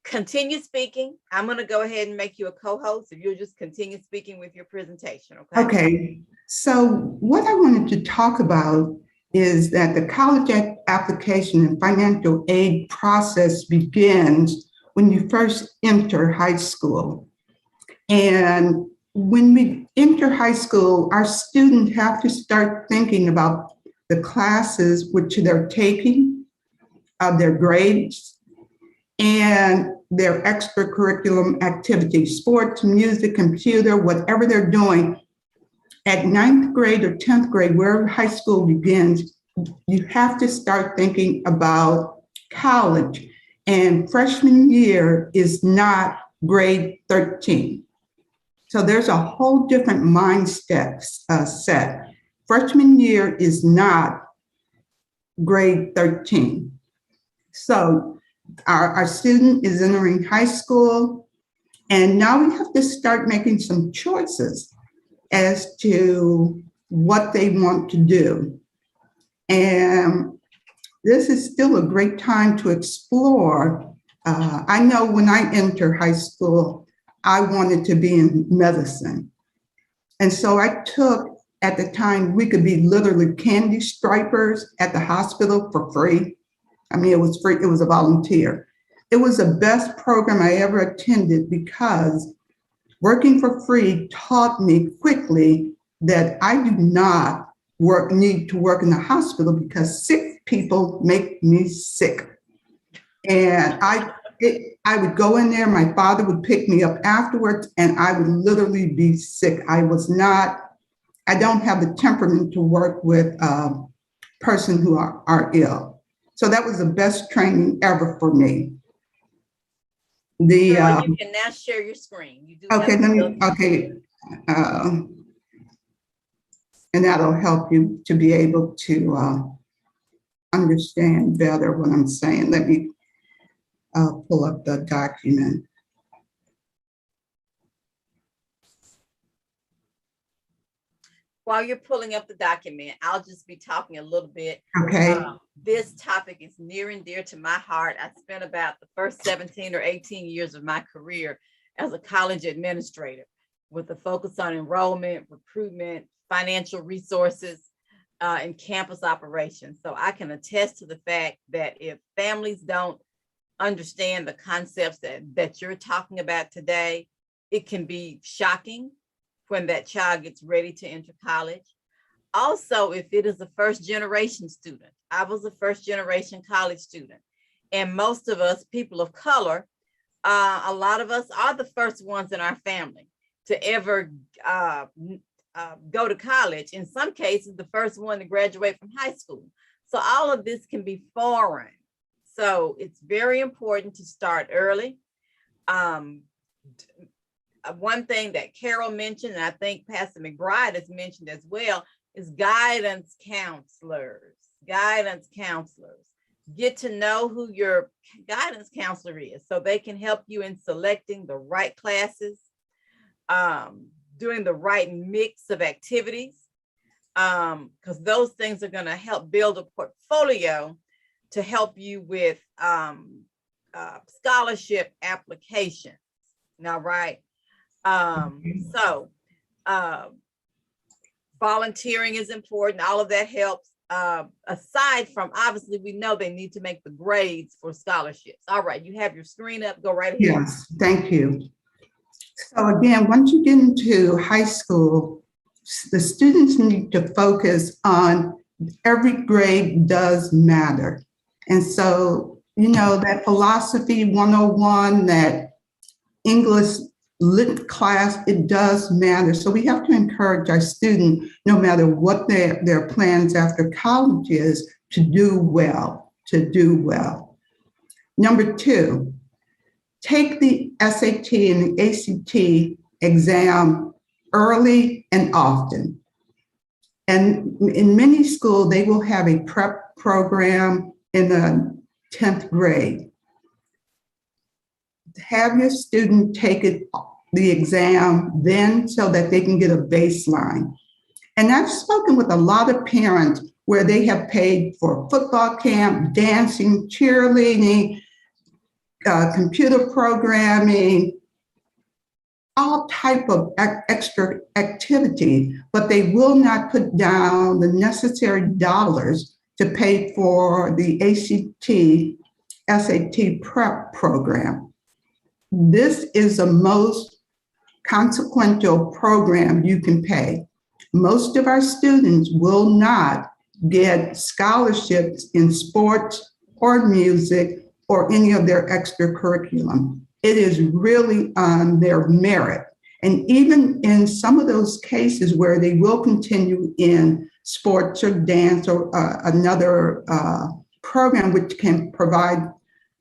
Continue speaking. I'm going to go ahead and make you a co-host if you'll just continue speaking with your presentation. Okay. okay. So what I wanted to talk about is that the college application and financial aid process begins when you first enter high school. And when we enter high school, our students have to start thinking about the classes which they're taking, their grades, and their extracurriculum activities, sports, music, computer, whatever they're doing. At 9th grade or 10th grade, wherever high school begins, you have to start thinking about college. And freshman year is not grade 13. So there's a whole different mindset set. Freshman year is not grade 13. So our student is entering high school, and now we have to start making some choices as to what they want to do. And this is still a great time to explore. I know when I entered high school, I wanted to be in medicine. And so I took, at the time, we could be literally candy stripers at the hospital for free. I mean, it was free, it was a volunteer. It was the best program I ever attended because working for free taught me quickly that I do not need to work in the hospital because sick people make me sick. And I would go in there, my father would pick me up afterwards, and I would literally be sick. I don't have the temperament to work with persons who are ill. So that was the best training ever for me. You can now share your screen. You do okay, and that'll help you to be able to understand better what I'm saying. Let me pull up the document. While you're pulling up the document, I'll just be talking a little bit. Okay. This topic is near and dear to my heart. I spent about the first 17 or 18 years of my career as a college administrator with a focus on enrollment, recruitment, financial resources, and campus operations. So I can attest to the fact that if families don't understand the concepts that you're talking about today, it can be shocking when that child gets ready to enter college. Also, if it is a first generation student, I was a first generation college student, and most of us people of color, a lot of us are the first ones in our family to ever go to college. In some cases, the first one to graduate from high school. So all of this can be foreign. So it's very important to start early. one thing that Carol mentioned, and I think Pastor McBride has mentioned as well, is guidance counselors. Guidance counselors. Get to know who your guidance counselor is so they can help you in selecting the right classes, doing the right mix of activities, because those things are going to help build a portfolio to help you with scholarship applications. All right. So volunteering is important. All of that helps. Aside from, obviously, we know they need to make the grades for scholarships. All right, you have your screen up. Go right ahead. Yes, thank you. So again, once you get into high school, the students need to focus on every grade does matter. And so, you know, that philosophy 101, that English lit class, it does matter. So we have to encourage our students, no matter what their plans after college is, to do well, to do well. Number two, take the SAT and the ACT exam early and often. And in many schools, they will have a prep program in the 10th grade. Have your student take the exam then so that they can get a baseline. And I've spoken with a lot of parents where they have paid for football camp, dancing, cheerleading, computer programming, all type of extra activity, but they will not put down the necessary dollars to pay for the ACT, SAT prep program. This is the most consequential program you can pay. Most of our students will not get scholarships in sports or music or any of their extracurriculum. It is really on their merit. And even in some of those cases where they will continue in sports or dance or another program which can provide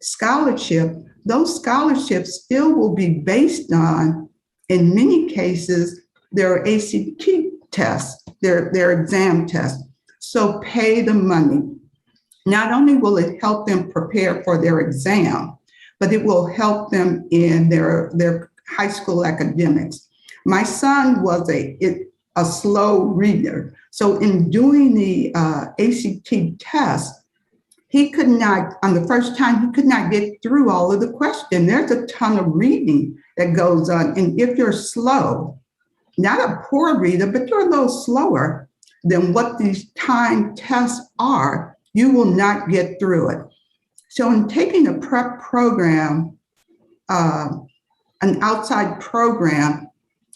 scholarship, those scholarships still will be based on, in many cases, their ACT tests, their exam tests. So pay the money. Not only will it help them prepare for their exam, but it will help them in their high school academics. My son was a slow reader. So in doing the ACT test, he could not, on the first time, he could not get through all of the questions. There's a ton of reading that goes on. And if you're slow, not a poor reader, but you're a little slower than what these time tests are, you will not get through it. So in taking a prep program, an outside program,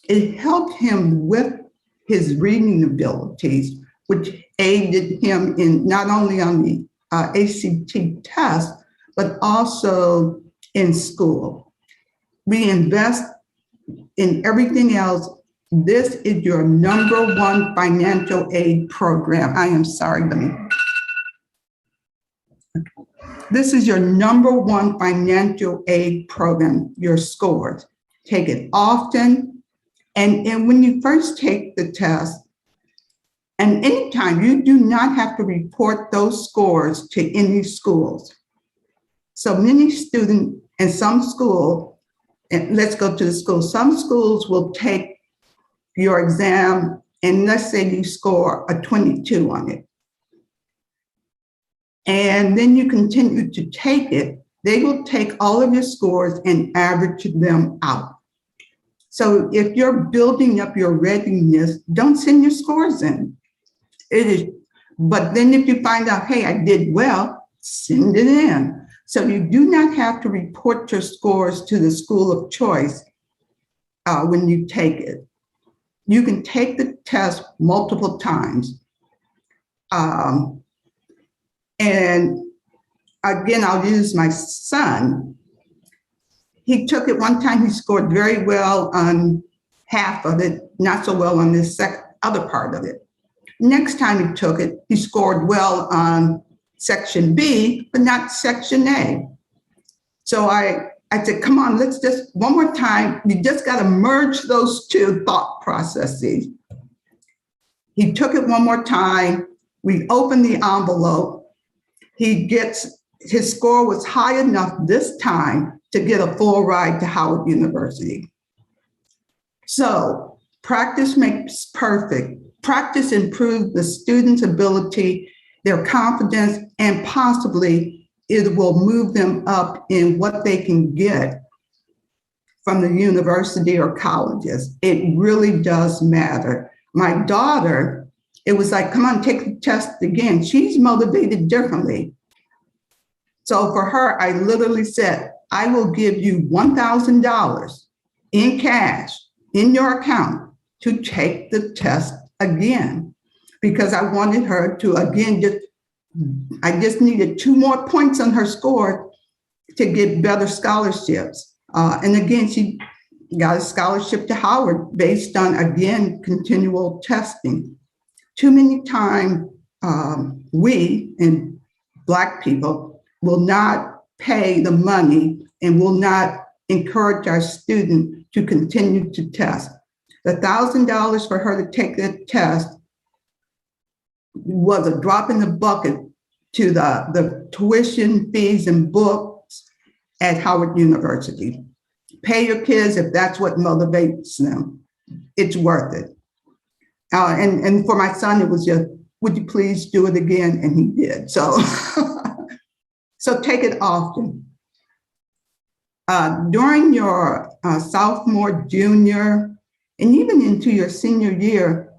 it helped him with his reading abilities, which aided him in not only on the ACT test, but also in school. We invest in everything else. This is your number one financial aid program. I am sorry, This is your number one financial aid program, your scores. Take it often. And when you first take the test, and anytime, you do not have to report those scores to any schools. So many students in some school, and let's go to the school, some schools will take your exam and let's say you score a 22 on it. And then you continue to take it, they will take all of your scores and average them out. So if you're building up your readiness, don't send your scores in. It is, but then if you find out, hey, I did well, send it in. So you do not have to report your scores to the school of choice when you take it. You can take the test multiple times. And again, I'll use my son. He took it one time, he scored very well on half of it, not so well on this other part of it. Next time he took it, he scored well on section B, but not section A. So I I said, come on, let's just, one more time, you just got to merge those two thought processes. He took it one more time. We opened the envelope. His score was high enough this time to get a full ride to Howard University. So practice makes perfect. Practice improves the student's ability, their confidence, and possibly it will move them up in what they can get from the university or colleges. It really does matter. My daughter, it was like, come on, take the test again. She's motivated differently. So for her, I literally said, I will give you $1,000 in cash in your account to take the test again, because I wanted her to, again, I just needed 2 more points on her score to get better scholarships. And again, she got a scholarship to Howard based on, again, continual testing. Too many times, we and Black people will not pay the money and will not encourage our student to continue to test. The $1,000 for her to take that test was a drop in the bucket to the tuition fees and books at Howard University. Pay your kids if that's what motivates them. It's worth it. And for my son, it was just, would you please do it again? And he did. So, so take it often. During your sophomore, junior, and even into your senior year,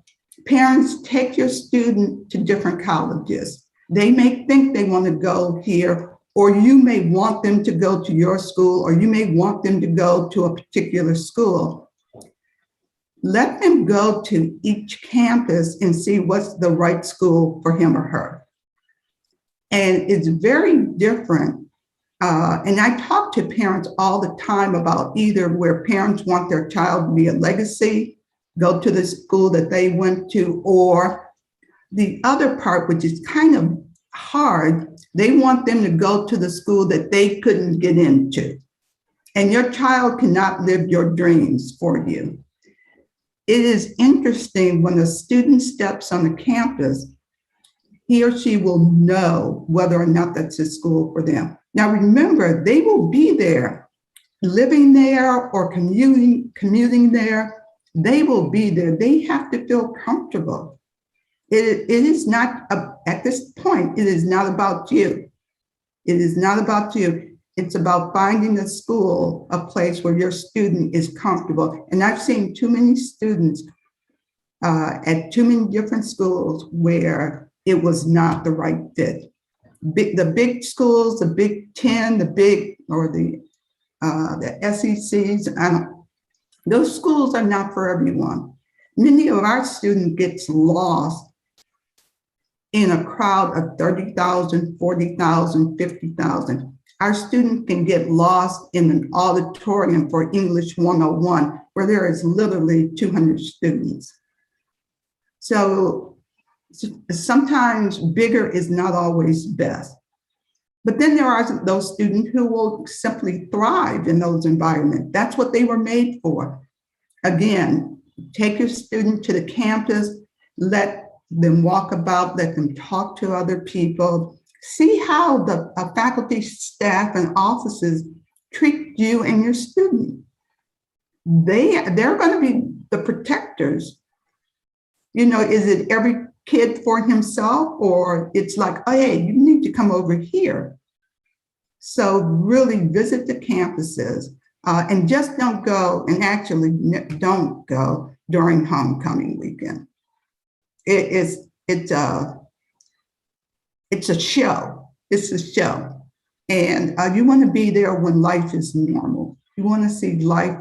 parents, take your student to different colleges. They may think they want to go here, or you may want them to go to your school, or you may want them to go to a particular school. Let them go to each campus and see what's the right school for him or her. And it's very different. And I talk to parents all the time about either where parents want their child to be a legacy, go to the school that they went to, or the other part, which is kind of hard, they want them to go to the school that they couldn't get into. And your child cannot live your dreams for you. It is interesting when a student steps on the campus, he or she will know whether or not that's a school for them. Now remember, they will be there, living there or commuting there. They will be there. They have to feel comfortable. It is not, at this point, it is not about you. It is not about you. It's about finding a school, a place where your student is comfortable. And I've seen too many students at too many different schools where it was not the right fit. The big schools, the Big Ten, the SECs, those schools are not for everyone. Many of our students get lost in a crowd of 30,000, 40,000, 50,000. Our students can get lost in an auditorium for English 101, where there is literally 200 students. So sometimes bigger is not always best. But then there are those students who will simply thrive in those environments. That's what they were made for. Again, take your student to the campus, let them walk about, let them talk to other people, see how the faculty, staff, and offices treat you and your student. They're going to be the protectors. You know, is it every kid for himself, or it's like, oh, hey, you need to come over here. So really visit the campuses and just don't go, and actually don't go during homecoming weekend. It's a show. It's a show. And you want to be there when life is normal. You want to see life.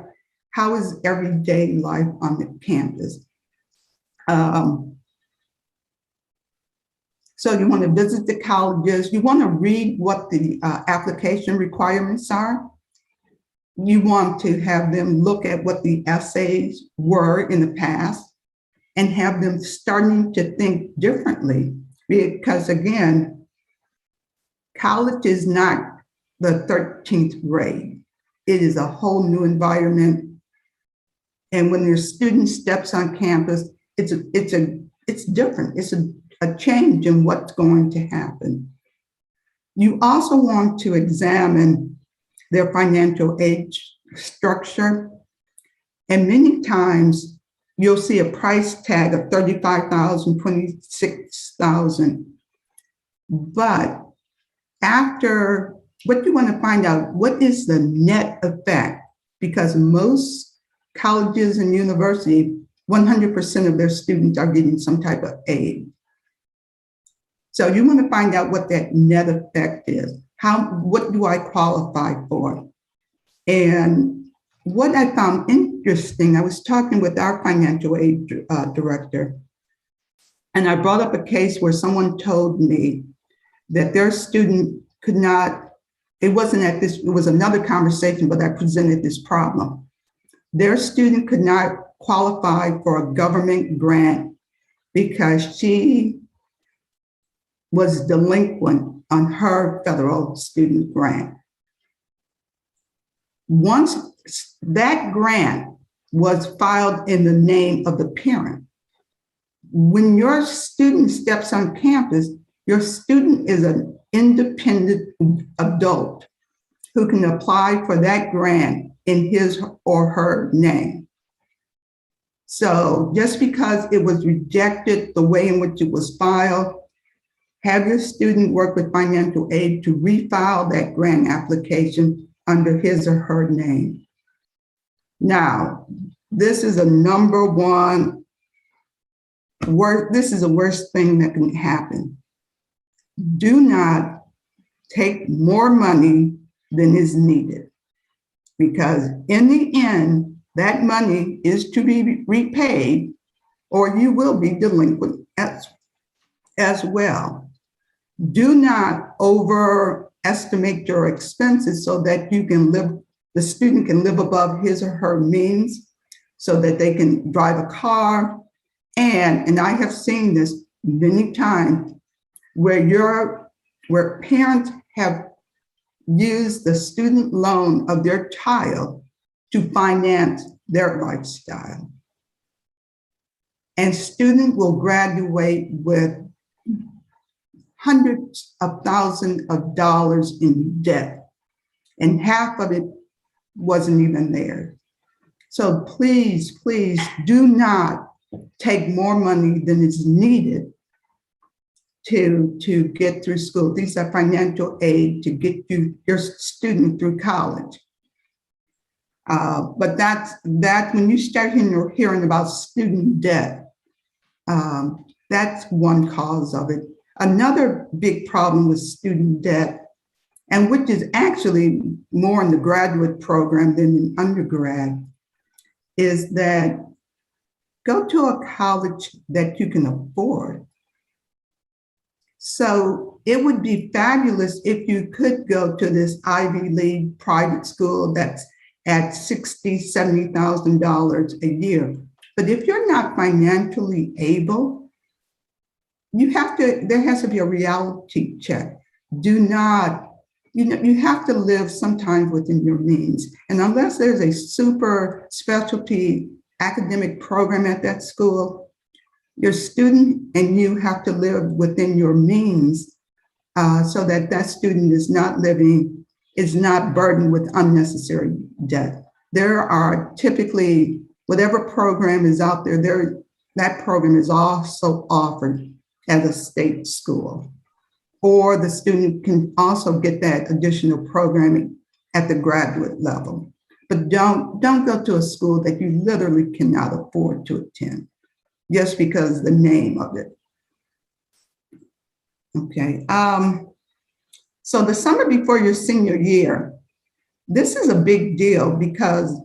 How is everyday life on the campus? So you want to visit the colleges. You want to read what the application requirements are. You want to have them look at what the essays were in the past and have them starting to think differently. Because again, college is not the 13th grade. It is a whole new environment. And when your student steps on campus, it's different. It's a change in what's going to happen. You also want to examine their financial aid structure. And many times you'll see a price tag of $35,000, $26,000. But after, what you want to find out, what is the net effect? Because most colleges and universities, 100% of their students are getting some type of aid. So you want to find out what that net effect is. What do I qualify for? And what I found interesting, I was talking with our financial aid director, and I brought up a case where someone told me that their student could not, it was another conversation, but I presented this problem. Their student could not qualify for a government grant because she was delinquent on her federal student grant. Once that grant was filed in the name of the parent, when your student steps on campus, your student is an independent adult who can apply for that grant in his or her name. So just because it was rejected the way in which it was filed, have your student work with financial aid to refile that grant application under his or her name. Now, this is a number one, this is the worst thing that can happen. Do not take more money than is needed, because in the end, that money is to be repaid or you will be delinquent as well. Do not overestimate your expenses so that the student can live above his or her means so that they can drive a car. And I have seen this many times where parents have used the student loan of their child to finance their lifestyle. And students will graduate with hundreds of thousands of dollars in debt, and half of it wasn't even there. So please, please do not take more money than is needed to get through school. These are financial aid to get your student through college. But that when you start hearing about student debt, that's one cause of it. Another big problem with student debt, and which is actually more in the graduate program than in undergrad, is that go to a college that you can afford. So it would be fabulous if you could go to this Ivy League private school that's at $60,000, $70,000 a year. But if you're not financially able, there has to be a reality check. Do not, you have to live sometimes within your means. And unless there's a super specialty academic program at that school, your student and you have to live within your means so that that student is not burdened with unnecessary debt. There are typically, whatever program is out there, that program is also offered at a state school. Or the student can also get that additional programming at the graduate level. But don't go to a school that you literally cannot afford to attend just because the name of it. Okay. So the summer before your senior year, this is a big deal because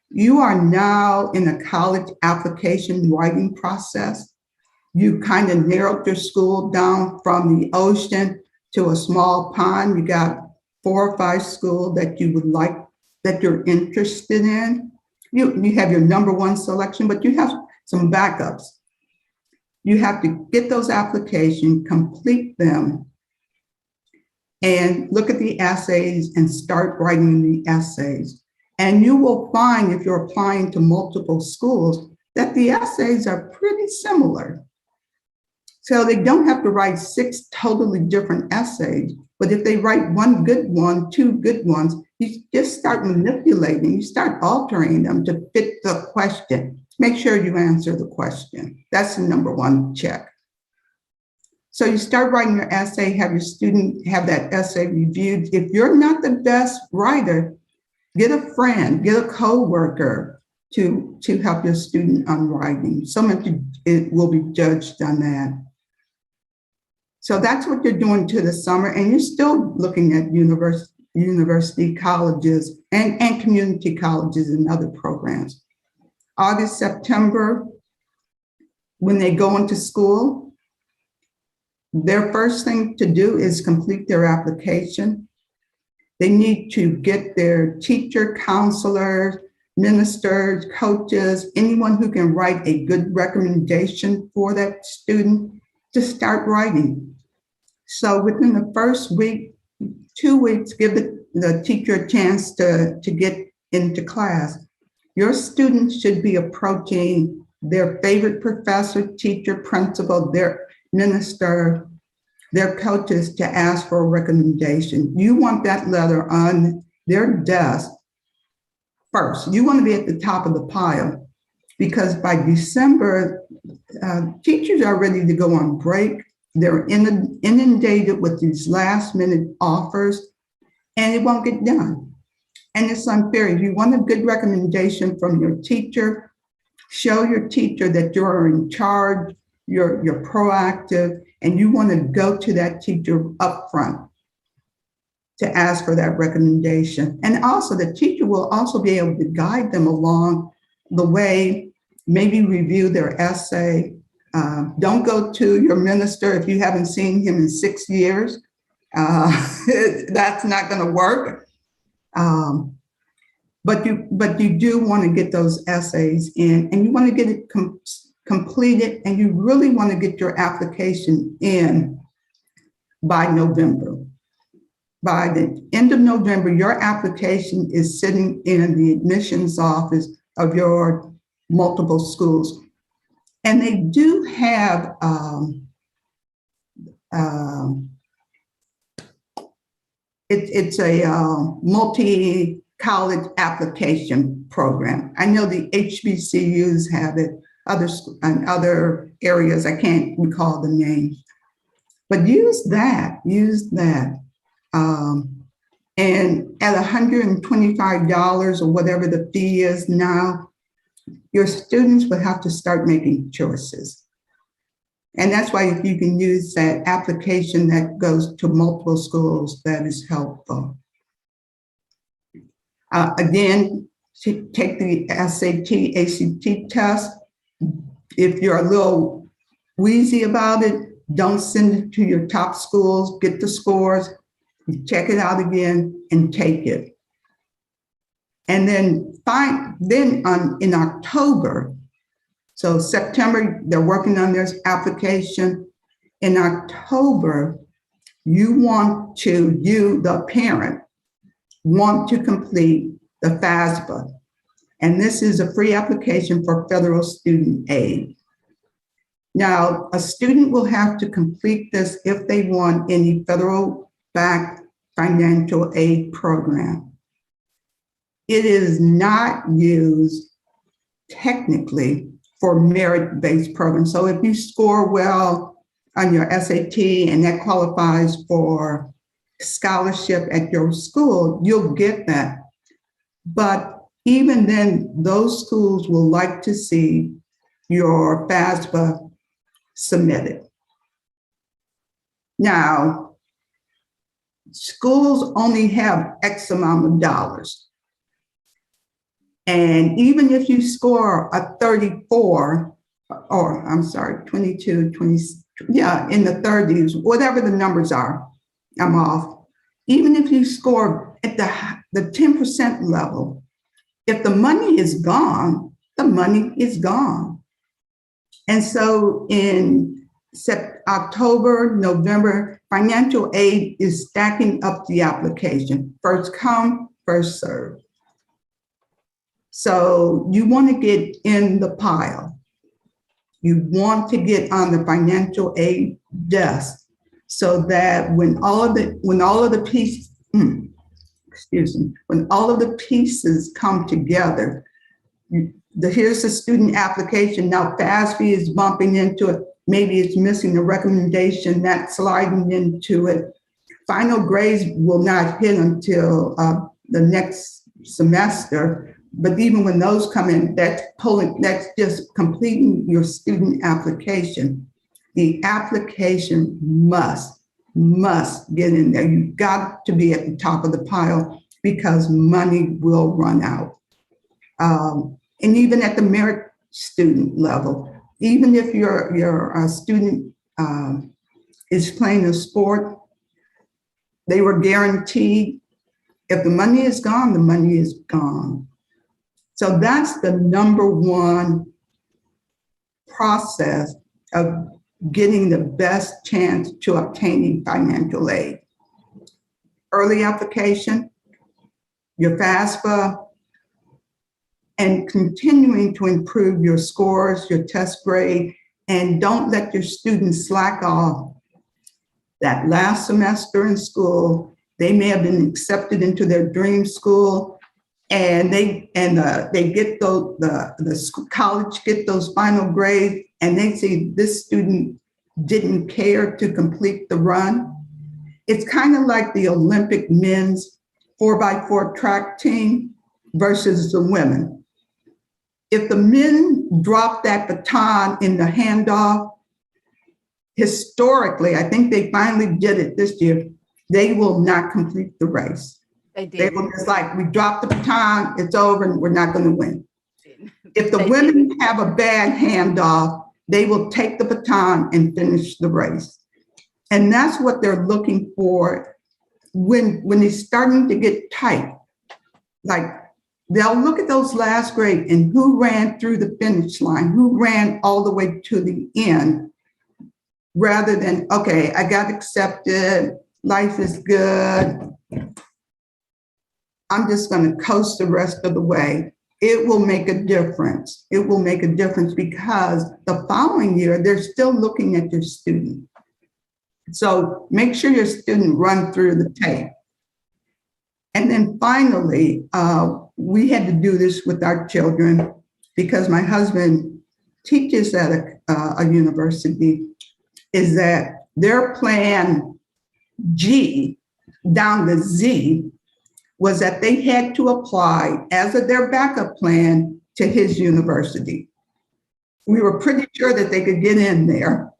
you are now in a college application writing process. You kind of narrowed your school down from the ocean to a small pond. You got 4 or 5 schools that you would like, that you're interested in. You have your number one selection, but you have some backups. You have to get those applications, complete them, and look at the essays and start writing the essays. And you will find if you're applying to multiple schools that the essays are pretty similar. So they don't have to write 6 totally different essays, but if they write one good one, 2 good ones, you just start manipulating, you start altering them to fit the question. Make sure you answer the question. That's the number 1 check. So you start writing your essay, have your student have that essay reviewed. If you're not the best writer, get a friend, get a coworker to help your student on writing. So much it will be judged on that. So that's what you're doing to the summer, and you're still looking at university colleges and community colleges and other programs. August, September, when they go into school, their first thing to do is complete their application. They need to get their teacher, counselors, ministers, coaches, anyone who can write a good recommendation for that student to start writing. So within the first week, 2 weeks, give the teacher a chance to get into class. Your students should be approaching their favorite professor, teacher, principal, their minister, their coaches to ask for a recommendation. You want that letter on their desk first. You want to be at the top of the pile, because by December, teachers are ready to go on break. They're inundated with these last minute offers, and it won't get done. And it's unfair. If you want a good recommendation from your teacher, show your teacher that you're in charge, you're proactive, and you want to go to that teacher up front to ask for that recommendation. And also the teacher will also be able to guide them along the way, maybe review their essay. Don't go to your minister if you haven't seen him in 6 years. That's not going to work. But you do want to get those essays in, and you want to get it completed, and you really want to get your application in by November. By the end of November, your application is sitting in the admissions office of your multiple schools. And they do have it's a multi-college application program. I know the HBCUs have it, other areas, I can't recall the name. But use that. And at $125 or whatever the fee is now, your students will have to start making choices. And that's why if you can use that application that goes to multiple schools, that is helpful. Again, take the SAT, ACT test. If you're a little wheezy about it, don't send it to your top schools, get the scores, check it out again, and take it. And then in October, so September, they're working on their application. In October, the parent, want to complete the FAFSA. And this is a free application for federal student aid. Now, a student will have to complete this if they want any federal-backed financial aid program. It is not used technically for merit-based programs. So if you score well on your SAT and that qualifies for scholarship at your school, you'll get that. But even then, those schools will like to see your FAFSA submitted. Now, schools only have X amount of dollars. And even if you score a 34, or I'm sorry, 22, 20, yeah, in the 30s, whatever the numbers are, I'm off. Even if you score at the 10% level, if the money is gone, the money is gone. And so in October, November, financial aid is stacking up the application. First come, first serve. So you want to get in the pile. You want to get on the financial aid desk so that when all of the pieces, when all of the pieces come together, here's the student application. Now FASB is bumping into it. Maybe it's missing a recommendation that's sliding into it. Final grades will not hit until the next semester. But even when those come in, that's just completing your student application. The application must get in there. You've got to be at the top of the pile because money will run out. And even at the merit student level, even if your student is playing a sport, they were guaranteed, if the money is gone, the money is gone. So that's the number one process of getting the best chance to obtaining financial aid. Early application, your FAFSA, and continuing to improve your scores, your test grade, and don't let your students slack off. That last semester in school, they may have been accepted into their dream school, and they get the college get those final grades, and they see this student didn't care to complete the run. It's kind of like the Olympic men's 4x4 track team versus the women. If the men drop that baton in the handoff, historically, I think they finally did it this year, they will not complete the race. They will just like, we dropped the baton, it's over, and we're not going to win. If the women have a bad handoff, they will take the baton and finish the race. And that's what they're looking for when it's starting to get tight. Like, they'll look at those last grade and who ran through the finish line, who ran all the way to the end, rather than, okay, I got accepted, life is good, I'm just going to coast the rest of the way. It will make a difference. It will make a difference because the following year, they're still looking at your student. So make sure your student run through the tape. And then finally, we had to do this with our children because my husband teaches at a university, is that their plan G down to Z was that they had to apply as their backup plan to his university. We were pretty sure that they could get in there.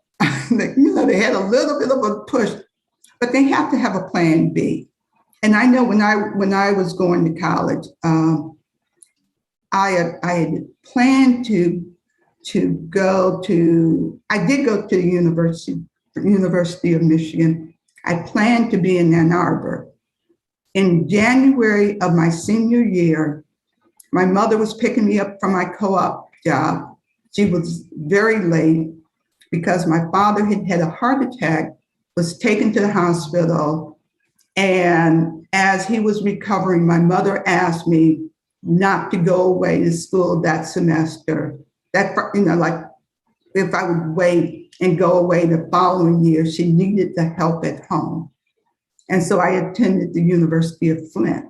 They had a little bit of a push, but they have to have a plan B. And I know when I was going to college, I had planned to go to, I did go to the University of Michigan. I planned to be in Ann Arbor. In January of my senior year, my mother was picking me up from my co-op job. She was very late because my father had had a heart attack, was taken to the hospital. And as he was recovering, my mother asked me not to go away to school that semester. That, like if I would wait and go away the following year, she needed the help at home. And so I attended the University of Flint.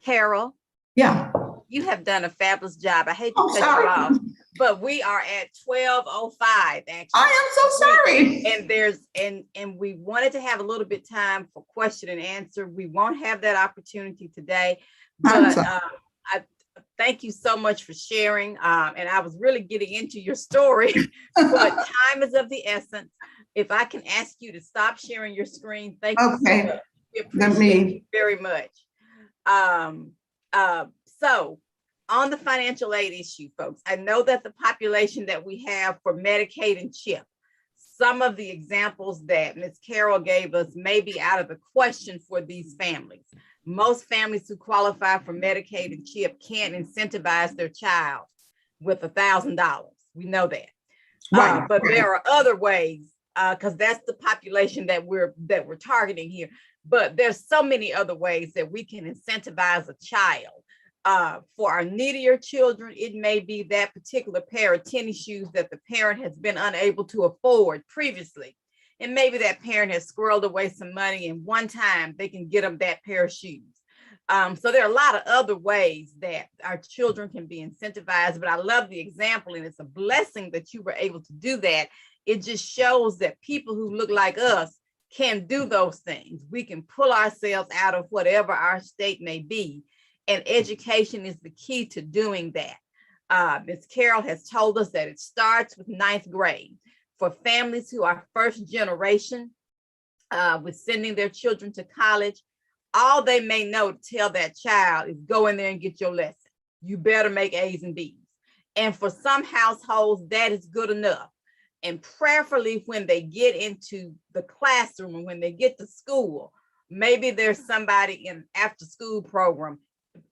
Carol. Yeah. You have done a fabulous job. I hate to cut you off, but we are at 12:05 actually. I am so sorry. And we wanted to have a little bit time for question and answer. We won't have that opportunity today, but I thank you so much for sharing. And I was really getting into your story, but time is of the essence. If I can ask you to stop sharing your screen, thank you so much. We appreciate you very much. So on the financial aid issue, folks, I know that the population that we have for Medicaid and CHIP, some of the examples that Ms. Carol gave us may be out of the question for these families. Most families who qualify for Medicaid and CHIP can't incentivize their child with $1,000. We know that. Right. But there are other ways, because that's the population that we're targeting here. But there's so many other ways that we can incentivize a child For our needier children, it may be that particular pair of tennis shoes that the parent has been unable to afford previously. And maybe that parent has squirreled away some money and one time they can get them that pair of shoes. So there are a lot of other ways that our children can be incentivized, but I love the example, and it's a blessing that you were able to do that. It just shows that people who look like us can do those things. We can pull ourselves out of whatever our state may be, and education is the key to doing that. Ms. Carroll has told us that it starts with 9th grade. For families who are first generation with sending their children to college, all they may know to tell that child is go in there and get your lesson. You better make A's and B's. And for some households, that is good enough. And prayerfully, when they get into the classroom and when they get to school, maybe there's somebody in after school program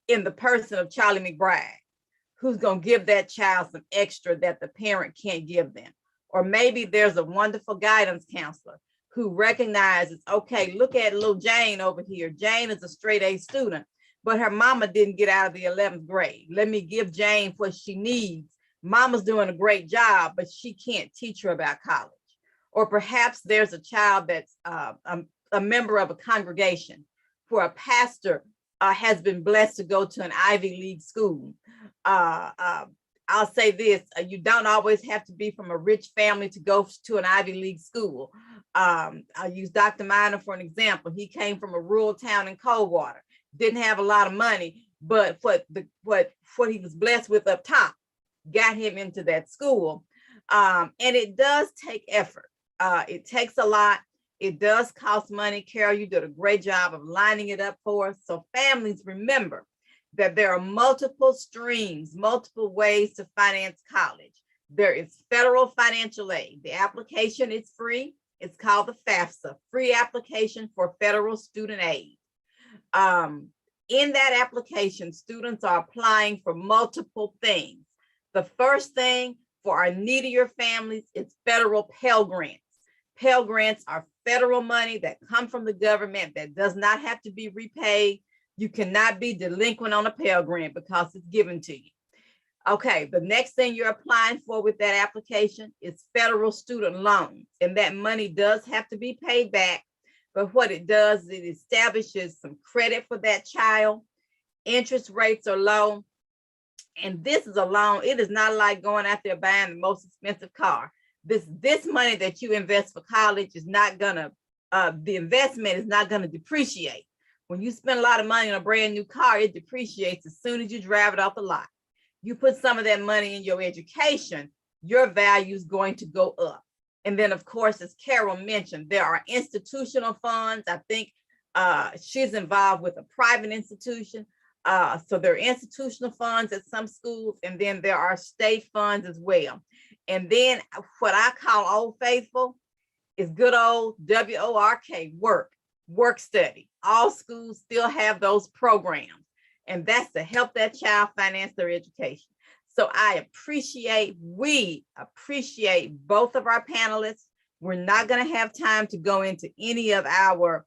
in the person of Charlie Mcbride who's going to give that child some extra that the parent can't give them. Or maybe there's a wonderful guidance counselor who recognizes, okay, look at little Jane over here. Jane is a straight A student, but her mama didn't get out of the 11th grade. Let me give Jane what she needs. Mama's doing a great job, but she can't teach her about college. Or perhaps there's a child that's a member of a congregation where a pastor has been blessed to go to an Ivy League school. I'll say this, you don't always have to be from a rich family to go to an Ivy League school. I'll use Dr. Minor for an example. He came from a rural town in Coldwater, didn't have a lot of money, but what he was blessed with up top got him into that school. And it does take effort. It takes a lot. It does cost money. Carol, you did a great job of lining it up for us. So families, remember that there are multiple streams, multiple ways to finance college. There is federal financial aid. The application is free. It's called the Fafsa, free application for federal student aid. In that application, students are applying for multiple things. The first thing for our needier families is federal Pell Grants. Pell Grants are federal money that come from the government that does not have to be repaid. You cannot be delinquent on a Pell Grant because it's given to you. Okay, the next thing you're applying for with that application is federal student loans. And that money does have to be paid back. But what it does, it establishes some credit for that child. Interest rates are low. And this is a loan. It is not like going out there buying the most expensive car. This money that you invest for college is not gonna, the investment is not gonna depreciate. When you spend a lot of money on a brand new car, it depreciates as soon as you drive it off the lot. You put some of that money in your education, your value is going to go up. And then, of course, as Carol mentioned, there are institutional funds. I think she's involved with a private institution. So there are institutional funds at some schools, and then there are state funds as well. And then what I call Old Faithful is good old WORK, work study. All schools still have those programs, and that's to help that child finance their education. So we appreciate both of our panelists. We're not going to have time to go into any of our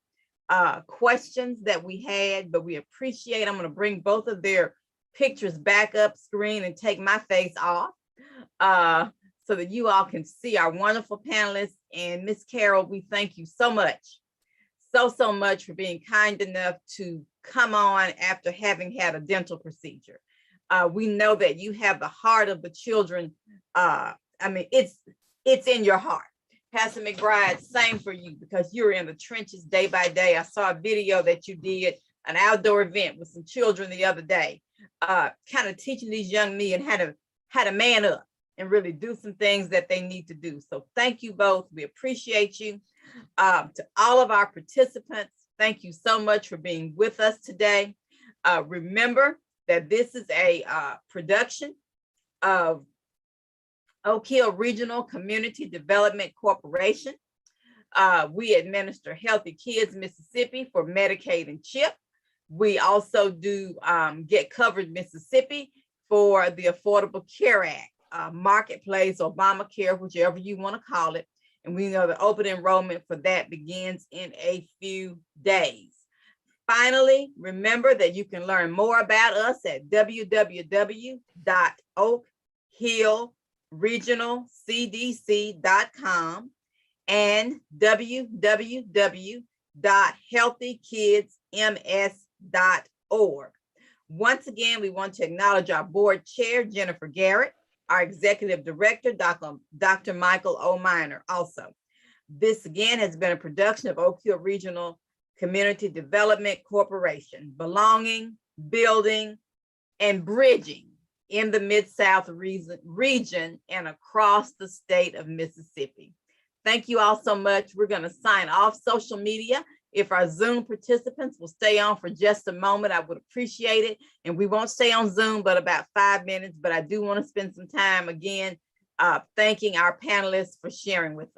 questions that we had, but we appreciate, I'm going to bring both of their pictures back up screen and take my face off so that you all can see our wonderful panelists. And Miss Carol, we thank you so much for being kind enough to come on after having had a dental procedure. We know that you have the heart of the children. I mean, it's in your heart. Pastor Mcbride, same for you, because you're in the trenches day by day. I saw a video that you did, an outdoor event with some children the other day, kind of teaching these young men how to man up and really do some things that they need to do. So thank you both. We appreciate you. To all of our participants, thank you so much for being with us today. Remember that this is a production of Oak Hill Regional Community Development Corporation. We administer Healthy Kids Mississippi for Medicaid and CHIP. We also do Get Covered Mississippi for the Affordable Care Act, Marketplace, Obamacare, whichever you want to call it. And we know the open enrollment for that begins in a few days. Finally, remember that you can learn more about us at www.oakhillregionalcdc.com and www.healthykidsms.org. Once again, we want to acknowledge our board chair, Jennifer Garrett, our executive director, Dr. Michael O. Minor. Also, this again has been a production of Oak Hill Regional Community Development Corporation, belonging, building, and bridging in the Mid-South region and across the state of Mississippi. Thank you all so much. We're going to sign off social media. If our Zoom participants will stay on for just a moment, I would appreciate it. And we won't stay on Zoom but about 5 minutes, but I do want to spend some time again thanking our panelists for sharing with us.